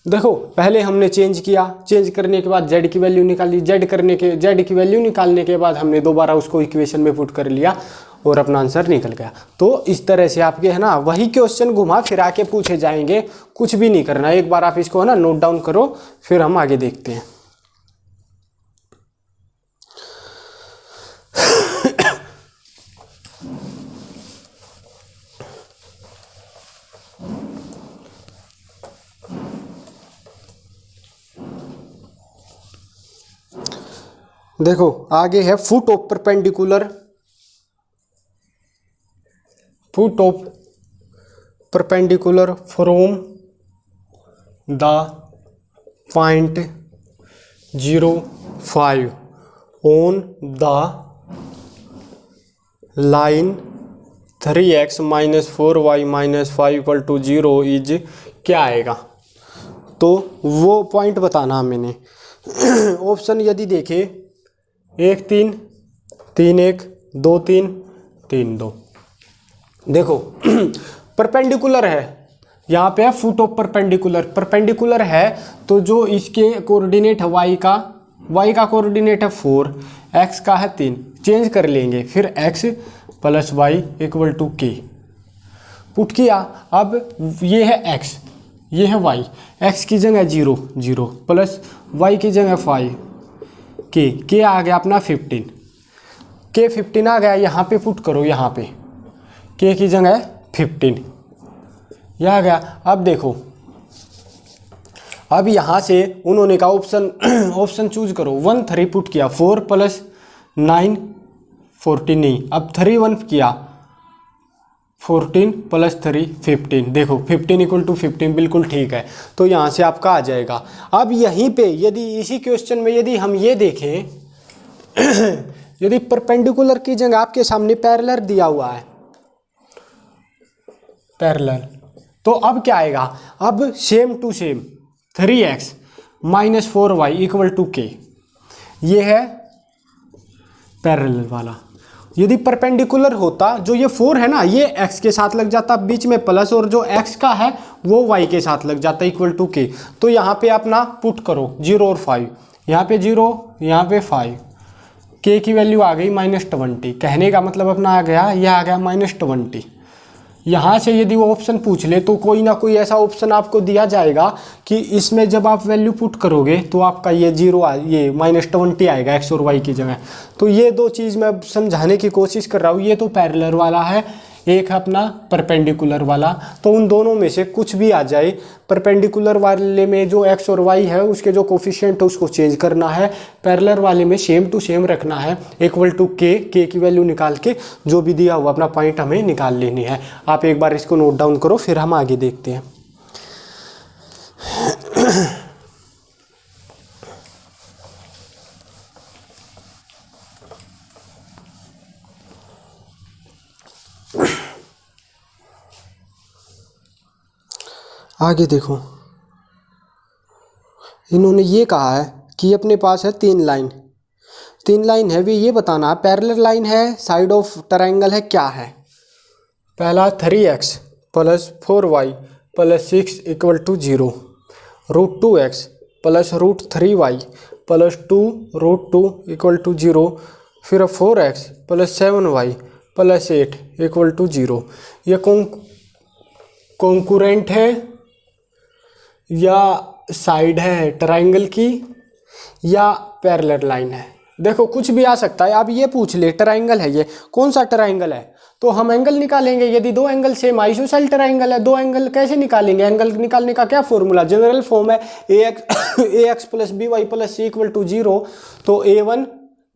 देखो, पहले हमने चेंज किया, चेंज करने के बाद z की वैल्यू निकाली, z की वैल्यू निकालने के बाद हमने दोबारा उसको इक्वेशन में पुट कर लिया और अपना आंसर निकल गया। तो इस तरह से आपके है ना वही क्वेश्चन घुमा फिरा के पूछे जाएंगे, कुछ भी नहीं करना। एक बार आप इसको है ना नोट डाउन करो, फिर हम आगे देखते हैं। देखो आगे है foot of perpendicular from the point 0, 5 on the line 3x - 4y - 5 = 0 is क्या आएगा। तो वो पॉइंट बताना मैंने। ऑप्शन यदि देखे 1 3 3 1 2 3 3 2। देखो परपेंडिकुलर है, यहाँ पे है फुट ऑफ परपेंडिकुलर है, तो जो इसके कोऑर्डिनेट है y का कोऑर्डिनेट है 4, x का है 3, चेंज कर लेंगे, फिर x + y = k पुट किया। अब ये है x, ये है y, x की जगह 0 0 प्लस y की जगह 5, k आ गया अपना 15, k 15 आ गया। यहाँ पे पुट करो, यहाँ पे k की जगह 15 यह आ गया। अब देखो, अब यहाँ से उन्होंने कहा ऑप्शन चूज करो। 1 3 पुट किया, 4 + 9 14 नहीं, अब 3 1 किया, 14 + 3 15। देखो 15 = 15 बिल्कुल ठीक है, तो यहाँ से आपका आ जाएगा। अब यहीं पे यदि इसी क्वेश्चन में यदि हम ये देखें यदि परपेंडिकुलर की जगह आपके सामने पैरेलल दिया हुआ है, पैरेलल, तो अब क्या आएगा। अब same to same 3x - 4y = k, ये है पैरेलल वाला। यदि परपेंडिकुलर होता, जो ये 4 है ना, ये x के साथ लग जाता बीच में प्लस, और जो x का है वो y के साथ लग जाता = k। तो यहाँ पे अपना पुट करो 0 और 5, यहाँ पे 0 यहाँ पे 5, k की वैल्यू आ गई -20। कहने का मतलब अपना आ गया, यह आ गया -20। यहाँ से यदि वो ऑप्शन पूछ ले तो कोई ना कोई ऐसा ऑप्शन आपको दिया जाएगा कि इसमें जब आप वैल्यू पुट करोगे तो आपका ये 0 ये -20 आएगा x और y की जगह। तो ये दो चीज़ मैं समझाने की कोशिश कर रहा हूँ। ये तो पैरेलल वाला है, एक अपना परपेंडिकुलर वाला, तो उन दोनों में से कुछ भी आ जाए। परपेंडिकुलर वाले में जो x और y है उसके जो कोफिशिएंट है उसको चेंज करना है, पैरेलल वाले में सेम टू सेम रखना है = k की वैल्यू निकाल के जो भी दिया हुआ अपना पॉइंट हमें निकाल लेनी है। आप एक बार इसको नोट डाउन करो, फिर हम आगे देखते हैं। आगे देखो, इन्होंने ये कहा है कि अपने पास है 3 लाइन है, भी ये बताना पैरेलल लाइन है, साइड ऑफ ट्रायंगल है, क्या है। पहला 3x + 4y + 6 = 0, √2x + √3y + 2 √2 = 0, फिर 4x + 7y + 8 = 0। ये कॉन्करेंट है या साइड है ट्रायंगल की या पैरेलल लाइन है। देखो कुछ भी आ सकता है। अब ये पूछ ले ट्रायंगल है, ये कौन सा ट्रायंगल है, तो हम एंगल निकालेंगे। यदि दो एंगल सेम आइसोसेल ट्रायंगल है, दो एंगल कैसे निकालेंगे। एंगल निकालने का क्या फॉर्मूला, जनरल फॉर्म है ax + by + c = 0। तो a1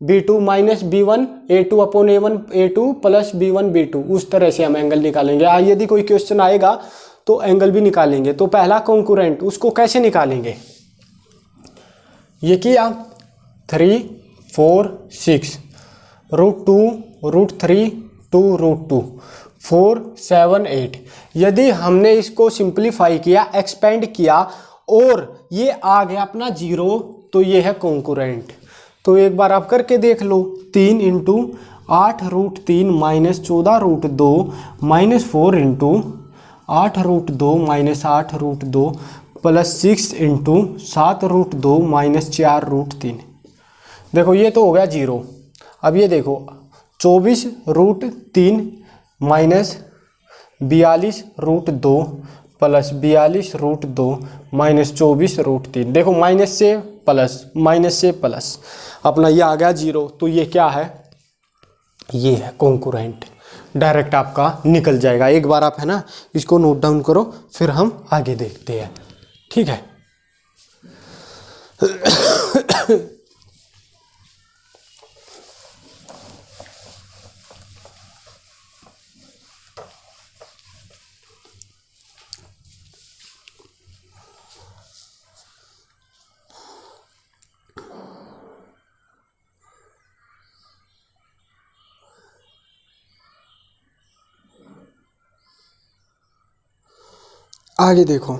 b2 - b1 a2 / a1 a2 + b1 b2, उस तरह से हम एंगल निकालेंगे। यदि कोई क्वेश्चन आएगा तो एंगल भी निकालेंगे। तो पहला कॉन्करेंट, उसको कैसे निकालेंगे, ये किया 3 4 6 √2 √3 2 √2 4 7 8। यदि हमने इसको सिंप्लीफाई किया, एक्सपेंड किया और ये आ गया अपना 0, तो ये है कॉन्करेंट। तो एक बार आप करके देख लो, 3 × 8 √3 - 14 √2 -4 × 8 √2 - 8 √2 + 6 × 7 √2 - 4 √3। देखो ये तो हो गया 0। अब ये देखो 24 √3 - 42 √2 + 42 √2 - 24 √3। देखो माइनस से प्लस अपना ये आ गया 0। तो ये क्या है, ये है कॉन्करेंट। डायरेक्ट आपका निकल जाएगा। एक बार आप है ना इसको नोट डाउन करो, फिर हम आगे देखते हैं, ठीक है। आगे देखो,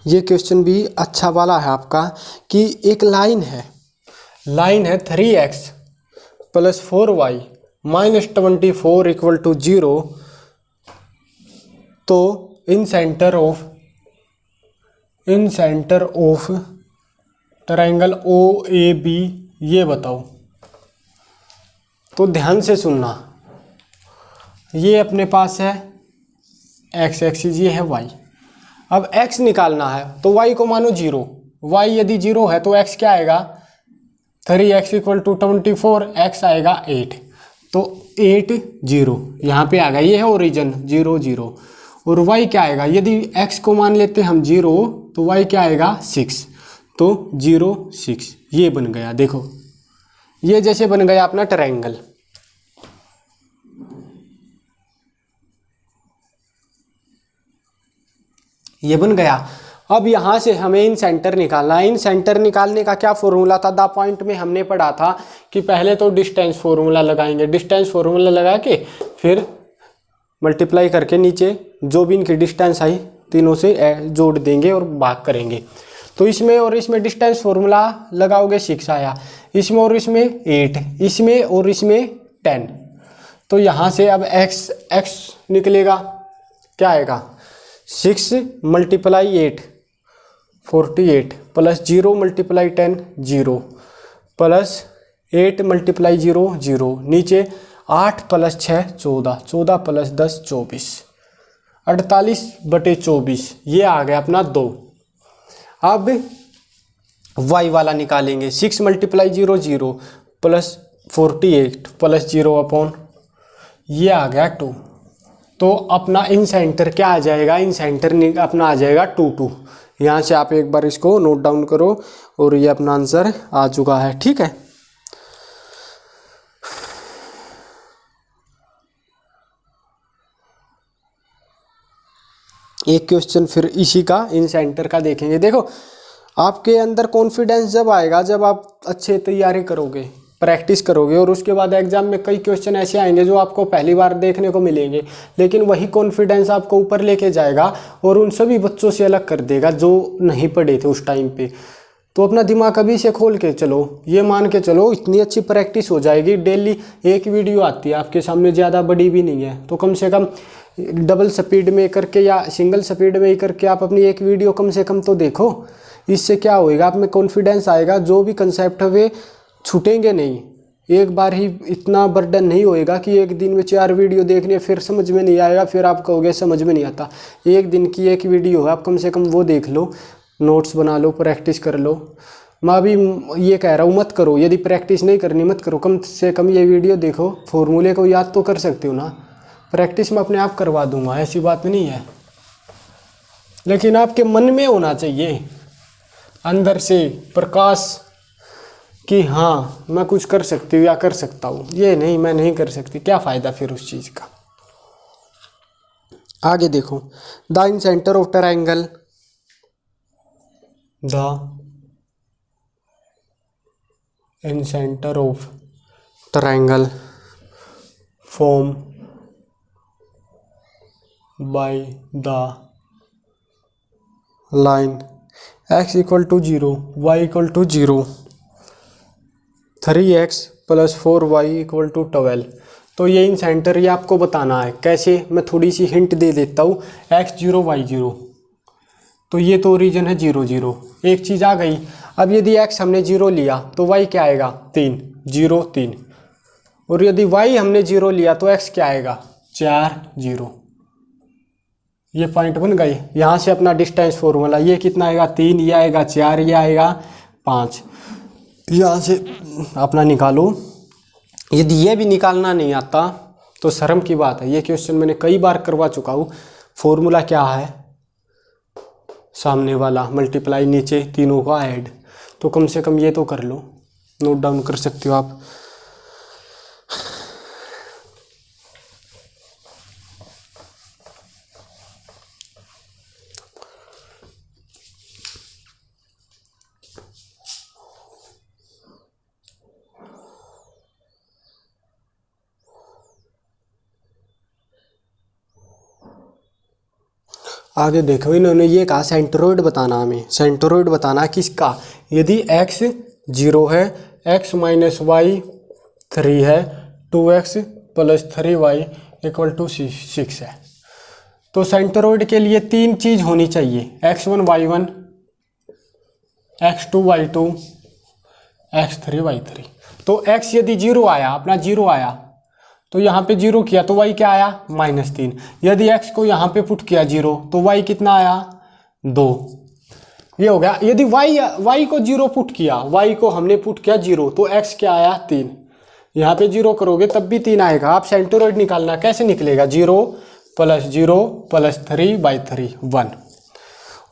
ये क्वेश्चन भी अच्छा वाला है आपका कि एक लाइन है 3x plus 4y minus 24 equal to 0। तो incentre of triangle O A B ये बताओ। तो ध्यान से सुनना, ये अपने पास है x एक्सिस, ये है y। अब x निकालना है तो y को मानो 0। y यदि 0 है तो x क्या आएगा, 3x इक्वल टू 24, x आएगा 8। तो 8 0 यहाँ पे आ गया, ये है ओरिजिन 0 0। और y क्या आएगा, यदि x को मान लेते हम 0 तो y क्या आएगा 6। तो 0 6 ये बन गया। देखो ये जैसे बन गया अपना ट्रायंगल। ये बन गया। अब यहाँ से हमें इन सेंटर निकालना है। इन सेंटर निकालने का क्या फॉर्मूला था, द पॉइंट में हमने पढ़ा था कि पहले तो डिस्टेंस फॉर्मूला लगाएंगे, डिस्टेंस फॉर्मूला लगा के फिर मल्टीप्लाई करके नीचे जो भी इनकी डिस्टेंस आई तीनों से जोड़ देंगे और भाग करेंगे। तो इसमें और इसमें डिस्टेंस फॉर्मूला लगाओगे 6 आया, इसमें और इसमें 8, इसमें और इसमें 10। तो यहाँ से अब x निकलेगा, क्या आएगा 6 multiply 8 48 plus 0 multiply 10 0 plus 8 multiply 0 0, नीचे 8 प्लस 6 14, 14 प्लस 10 24, 48/24 ये आ गया अपना 2। अब y वाला निकालेंगे, 6 मल्टीप्लाई 0 0 प्लस 48 प्लस 0 अपॉन ये आ गया 2। तो अपना इन सेंटर क्या आ जाएगा, इन सेंटर अपना आ जाएगा 2 2। यहाँ से आप एक बार इसको नोट डाउन करो और ये अपना आंसर आ चुका है। ठीक है, एक क्वेश्चन फिर इसी का इन सेंटर का देखेंगे। देखो आपके अंदर कॉन्फिडेंस जब आएगा जब आप अच्छे तैयारी करोगे, प्रैक्टिस करोगे, और उसके बाद एग्जाम में कई क्वेश्चन ऐसे आएंगे जो आपको पहली बार देखने को मिलेंगे, लेकिन वही कॉन्फिडेंस आपको ऊपर लेके जाएगा और उन सभी बच्चों से अलग कर देगा जो नहीं पढ़े थे उस टाइम पे। तो अपना दिमाग अभी से खोल के चलो, ये मान के चलो इतनी अच्छी प्रैक्टिस हो जाएगी। डेली एक वीडियो आती है आपके सामने, ज़्यादा बड़ी भी नहीं है, तो कम से कम डबल स्पीड में करके या सिंगल स्पीड में ही करके आप अपनी एक वीडियो कम से कम तो देखो। इससे क्या होएगा, आप में कॉन्फिडेंस आएगा, जो भी कंसेप्ट है वे छूटेंगे नहीं। एक बार ही इतना बर्डन नहीं होएगा कि एक दिन में 4 वीडियो देखनी है फिर समझ में नहीं आएगा, फिर आप कहोगे समझ में नहीं आता। एक दिन की एक वीडियो है, आप कम से कम वो देख लो, नोट्स बना लो, प्रैक्टिस कर लो। मैं भी ये कह रहा हूँ मत करो, यदि प्रैक्टिस नहीं करनी मत करो, कम से कम ये वीडियो देखो, फॉर्मूले को याद तो कर सकते हो ना। प्रैक्टिस मैं अपने आप करवा दूंगा, ऐसी बात नहीं है, लेकिन आपके मन में होना चाहिए अंदर से प्रकाश कि हाँ मैं कुछ कर सकती हूँ या कर सकता हूँ। ये नहीं मैं नहीं कर सकती, क्या फ़ायदा फिर उस चीज़ का। आगे देखो, the incentre of triangle, the incentre of triangle form by the line x equal to 0 y equal to 0 3x plus 4y equal to 12। तो ये इन सेंटर ये आपको बताना है कैसे, मैं थोड़ी सी हिंट दे देता हूँ। x0 y0, तो ये तो ओरिजिन है 0 0, एक चीज़ आ गई। अब यदि x हमने 0 लिया तो y क्या आएगा 3 0 3, और यदि y हमने 0 लिया तो x क्या आएगा 4 0। ये पॉइंट बन गए। यहाँ से अपना डिस्टेंस फॉर्मूला, ये कितना आएगा 3, ये आएगा 4, ये आएगा 5। यहाँ से अपना निकालो। यदि ये भी निकालना नहीं आता तो शर्म की बात है, ये क्वेश्चन मैंने कई बार करवा चुका हूँ। फॉर्मूला क्या है, सामने वाला मल्टीप्लाई, नीचे तीनों का ऐड। तो कम से कम ये तो कर लो, नोट डाउन कर सकते हो आप। आगे देखो इन्होंने ये कहा सेंट्रोइड बताना, हमें सेंट्रोइड बताना किसका, यदि x 0 है, x माइनस वाई 3 है, 2x plus 3y equal to 6 है। तो सेंट्रोइड के लिए तीन चीज होनी चाहिए, x1 y1, x2 y2, x3 y3। तो x यदि 0 आया, अपना 0 आया तो यहाँ पे 0 किया तो y क्या आया -3। यदि x को यहाँ पे पुट किया 0 तो y कितना आया 2। ये हो गया। यदि y को 0 पुट किया, y को हमने पुट किया 0 तो x क्या आया 3। यहाँ पे 0 करोगे तब भी 3 आएगा। आप सेंट्रोइड निकालना, कैसे निकलेगा 0 प्लस 3/3 1।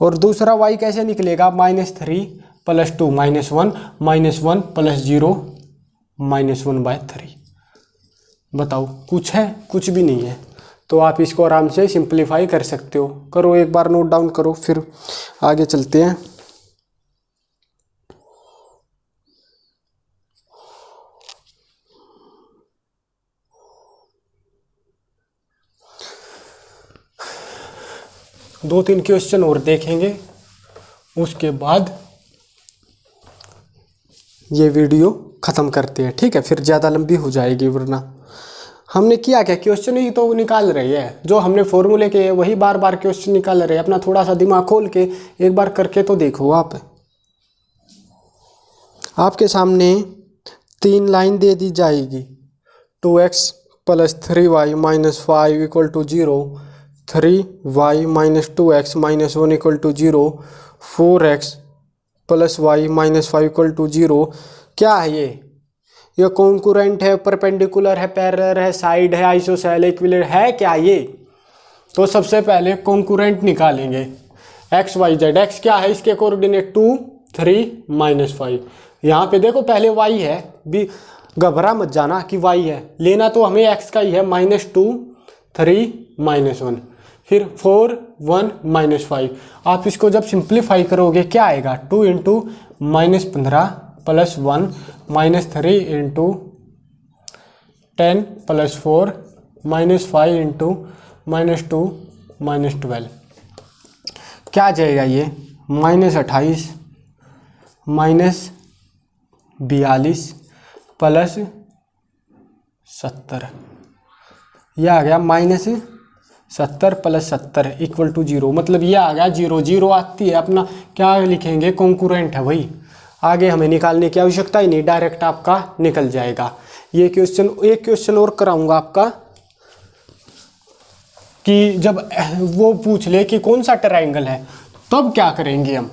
और दूसरा y कैसे निकलेगा -3 प्लस 2 -1 प्लस 0 -1/3। बताओ कुछ है? कुछ भी नहीं है। तो आप इसको आराम से सिंप्लीफाई कर सकते हो। करो एक बार, नोट डाउन करो, फिर आगे चलते हैं। दो तीन क्वेश्चन और देखेंगे, उसके बाद ये वीडियो ख़त्म करते हैं, ठीक है? फिर ज़्यादा लंबी हो जाएगी, वरना हमने किया क्या, क्वेश्चन ही तो निकाल रही है। जो हमने फॉर्मूले के वही बार बार क्वेश्चन निकाल रहे हैं। अपना थोड़ा सा दिमाग खोल के एक बार करके तो देखो। आपके सामने 3 लाइन दे दी जाएगी, 2x plus 3y minus 5 equal to 0, 3y minus 2x minus 1 equal to 0, 4x plus y minus 5 equal to 0। क्या है ये कॉन्करेंट है, परपेंडिकुलर है, पैरेलल है, साइड है, आइसोसेल इक्विलेटरल है क्या ये? तो सबसे पहले कॉन्करेंट निकालेंगे। x y z, x क्या है, इसके कोऑर्डिनेट 2 3 -5। यहाँ पे देखो पहले y है, भी घबरा मत जाना कि y है, लेना तो हमें x का ही है, -2 3 -1, फिर 4 1 -5। आप इसको जब सिंप्लीफाई करोगे क्या आएगा, 2 × -15 प्लस 1 -3 × 10 प्लस 4 -5 × -2 -12। क्या आ जाएगा ये, -28 -42 प्लस 70। यह आ गया -70 प्लस 70 इक्वल टू 0। मतलब ये आ गया 0 0 आती है, अपना क्या लिखेंगे, कॉन्करेंट है वही। आगे हमें निकालने की आवश्यकता ही नहीं, डायरेक्ट आपका निकल जाएगा। ये क्वेश्चन, एक क्वेश्चन और कराऊंगा आपका, कि जब वो पूछ ले कि कौन सा ट्रायंगल है तब क्या करेंगे हम।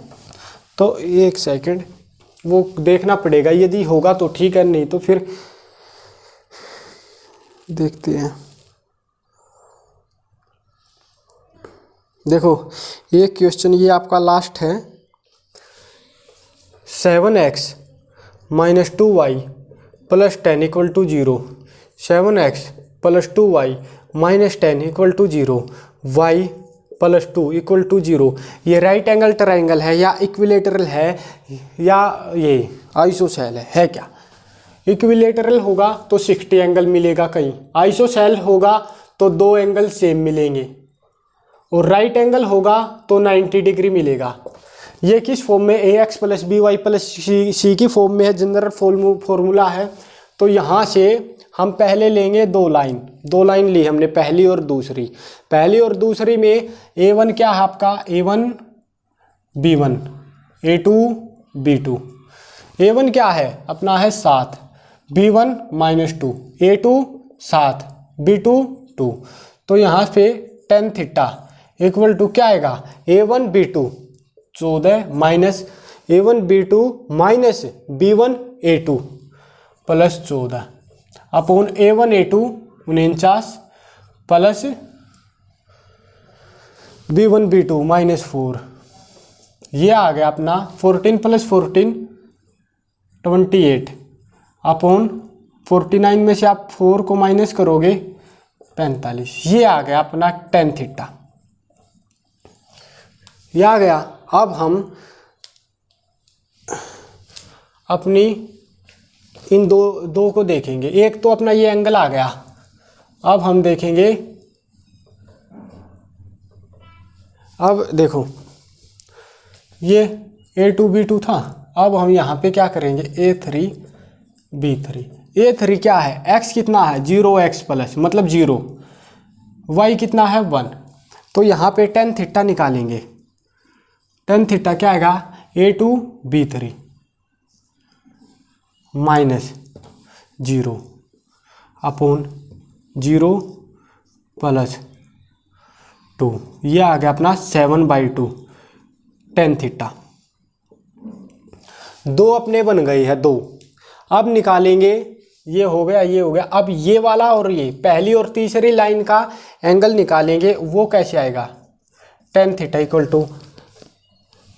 तो एक सेकंड, वो देखना पड़ेगा, यदि होगा तो ठीक है, नहीं तो फिर देखते हैं। देखो एक क्वेश्चन ये आपका लास्ट है, 7x minus 2y plus 10 equal to 0, 7x plus 2y minus 10 equal to 0, y plus 2 equal to 0। ये राइट एंगल ट्रायंगल है या इक्विलेटरल है या ये आइसोसेल है क्या? इक्विलेटरल होगा तो 60 एंगल मिलेगा कहीं, आइसोसेल होगा तो 2 एंगल सेम मिलेंगे, और राइट एंगल होगा तो 90 डिग्री मिलेगा। ये किस फॉर्म में, ax plus B Y plus C की फॉर्म में है, जनरल फॉर्मूला है। तो यहाँ से हम पहले लेंगे 2 लाइन ली हमने, पहली और दूसरी। पहली और दूसरी में a1 क्या है आपका, a1 b1, a2 b2। a1 क्या है अपना है 7, b1 -2, a2 7, b2 2। तो यहाँ पे tan थीटा इक्वल टू क्या आएगा, a1 b2 14 minus a1 b2 minus b1 a2 plus 14 upon a1 a2 49 plus b1 b2 -4। ये आ गया अपना 14 प्लस 14 28 अपॉन 49 में से आप 4 को माइनस करोगे 45। ये आ गया अपना tan थीटा, ये आ गया। अब हम अपनी इन दो को देखेंगे। एक तो अपना ये एंगल आ गया, अब हम देखेंगे अब देखो ये A2 B2 था, अब हम यहाँ पे क्या करेंगे A3 B3। A3 क्या है, x कितना है 0x प्लस मतलब 0, y कितना है 1। तो यहाँ पे tan थीटा निकालेंगे, tan थीटा क्या आएगा A2 B3 minus 0 upon 0 plus 2, ये आ गया अपना 7/2 tan थीटा। दो अपने बन गई है 2। अब निकालेंगे, ये हो गया ये हो गया। अब ये वाला और ये पहली और तीसरी लाइन का एंगल निकालेंगे, वो कैसे आएगा tan थीटा इक्वल टू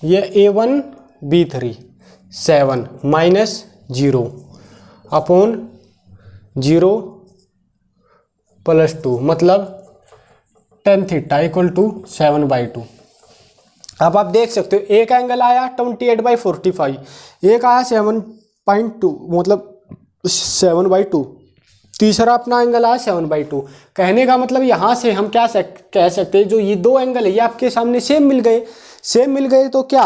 ये A1 B3 7 minus 0 upon 0 plus 2 मतलब tan थीटा इक्वल टू 7/2। अब आप देख सकते हो एक एंगल आया 28/45, एक आया 7.2 मतलब 7/2, तीसरा अपना एंगल आया 7/2। कहने का मतलब यहाँ से हम क्या कह सकते हैं, जो ये दो एंगल है ये आपके सामने सेम मिल गए तो क्या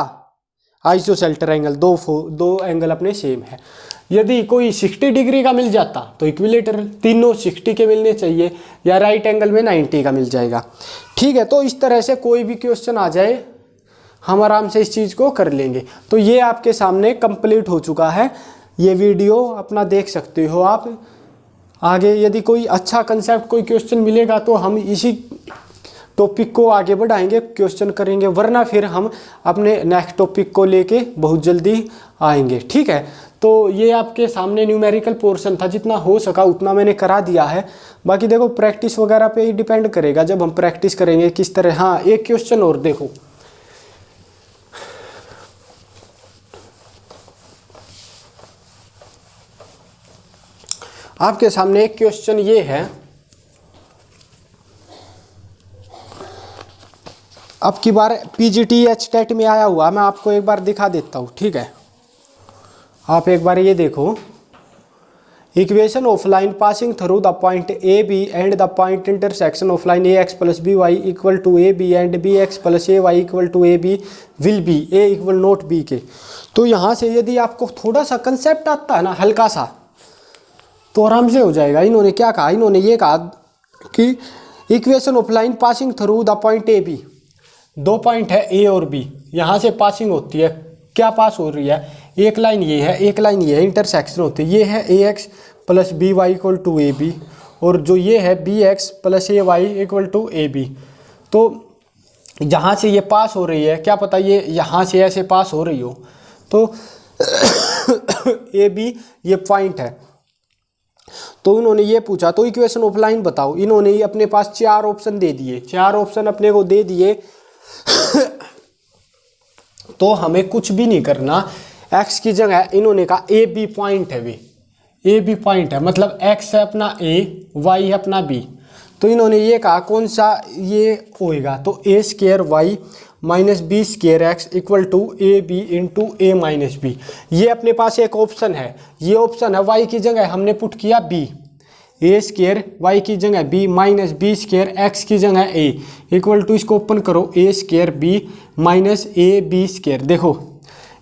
आइसोसेलेटर एंगल, दो एंगल अपने सेम है। यदि कोई 60 डिग्री का मिल जाता तो इक्विलेटरल, तीनों 60 के मिलने चाहिए, या राइट एंगल में 90 का मिल जाएगा। ठीक है, तो इस तरह से कोई भी क्वेश्चन आ जाए हम आराम से इस चीज़ को कर लेंगे। तो ये आपके सामने कंप्लीट हो चुका है, ये वीडियो अपना देख सकते हो आप। आगे यदि कोई अच्छा कंसेप्ट कोई क्वेश्चन मिलेगा तो हम इसी टॉपिक को आगे बढ़ाएंगे, क्वेश्चन करेंगे, वरना फिर हम अपने नेक्स्ट टॉपिक को लेके बहुत जल्दी आएंगे। ठीक है, तो ये आपके सामने न्यूमेरिकल पोर्शन था, जितना हो सका उतना मैंने करा दिया है। बाकी देखो प्रैक्टिस वगैरह पे ही डिपेंड करेगा, जब हम प्रैक्टिस करेंगे किस तरह। हाँ, एक क्वेश्चन और देखो, आपके सामने एक क्वेश्चन ये है। अब की बार पीजीटी HTET में आया हुआ, मैं आपको एक बार दिखा देता हूँ। ठीक है, आप एक बार ये देखो, equation of line passing through the point a b and the point intersection of line AX plus BY equal to AB and BX plus AY equal to AB will be A equal not B के। तो यहाँ से यदि आपको थोड़ा सा concept आता है ना, हल्का सा, तो आराम से हो जाएगा। इन्होंने क्या कहा, इन्होंने ये कहा कि equation of line passing through the point a b, दो पॉइंट है A और B, यहाँ से पासिंग होती है, क्या पास हो रही है, एक लाइन ये है एक लाइन ये है, इंटरसेक्शन होती है। ये है AX plus BY equal to AB, और जो ये है BX plus AY equal to AB। तो जहाँ से ये पास हो रही है, क्या पता ये यहाँ से ऐसे पास हो रही हो, तो AB ये पॉइंट है। तो उन्होंने ये पूछा तो इक्वेशन ऑफ लाइन बताओ। इन्होंने ही अपने पास 4 ऑप्शन दे दिए, 4 ऑप्शन अपने को दे दिए। तो हमें कुछ भी नहीं करना, x की जगह इन्होंने कहा AB पॉइंट है, वे AB पॉइंट है, मतलब x है अपना A, y है अपना B। तो इन्होंने ये कहा कौन सा ये होएगा, तो A square y minus B square x equal to AB into A minus B। ये अपने पास एक ऑप्शन है, ये ऑप्शन है, y की जगह हमने पुट किया B, A स्क्वायर y की जगह B minus B square x की जगह A इक्वल टू, इसको ओपन करो, A square B minus AB square. देखो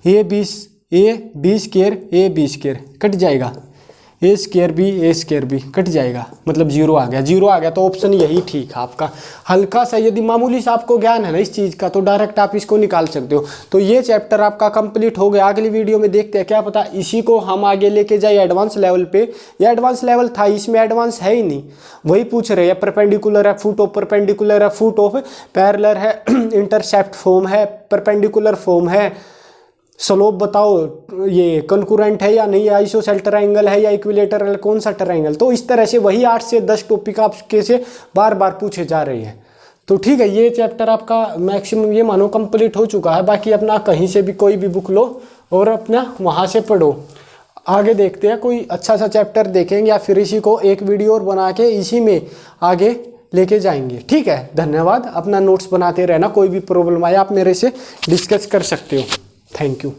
A B square A B square cut जाएगा, A स्क्वायर B कट जाएगा, मतलब 0 आ गया। 0 आ गया तो ऑप्शन यही ठीक है आपका। हल्का सा यदि मामूली सा आपको ज्ञान है ना इस चीज़ का, तो डायरेक्ट आप इसको निकाल सकते हो। तो ये चैप्टर आपका कंप्लीट हो गया। अगली वीडियो में देखते हैं, क्या पता इसी को हम आगे लेके जाए एडवांस लेवल पे। ये एडवांस लेवल था, इसमें एडवांस है ही नहीं, वही पूछ रहे हैं। परपेंडिकुलर है, फुट ऑफ परपेंडिकुलर है, फुट ऑफ पैरेलल है, इंटरसेप्ट फॉर्म है, परपेंडिकुलर फॉर्म है, स्लोप बताओ ये कंकरेंट है या नहीं, आइसोसेलेटर ट्रायंगल है या इक्विलेटरल, कौन सा ट्रायंगल। तो इस तरह से वही 8 से 10 टॉपिक आपके से बार बार पूछे जा रहे हैं। तो ठीक है, ये चैप्टर आपका मैक्सिमम ये मानो कंप्लीट हो चुका है। बाकी अपना कहीं से भी कोई भी बुक लो और अपना वहाँ से पढ़ो। आगे देखते हैं, कोई अच्छा सा चैप्टर देखेंगे या फिर इसी को एक वीडियो और बना के इसी में आगे लेके जाएंगे। ठीक है, धन्यवाद। अपना नोट्स बनाते रहना, कोई भी प्रॉब्लम आए आप मेरे से डिस्कस कर सकते हो। Thank you.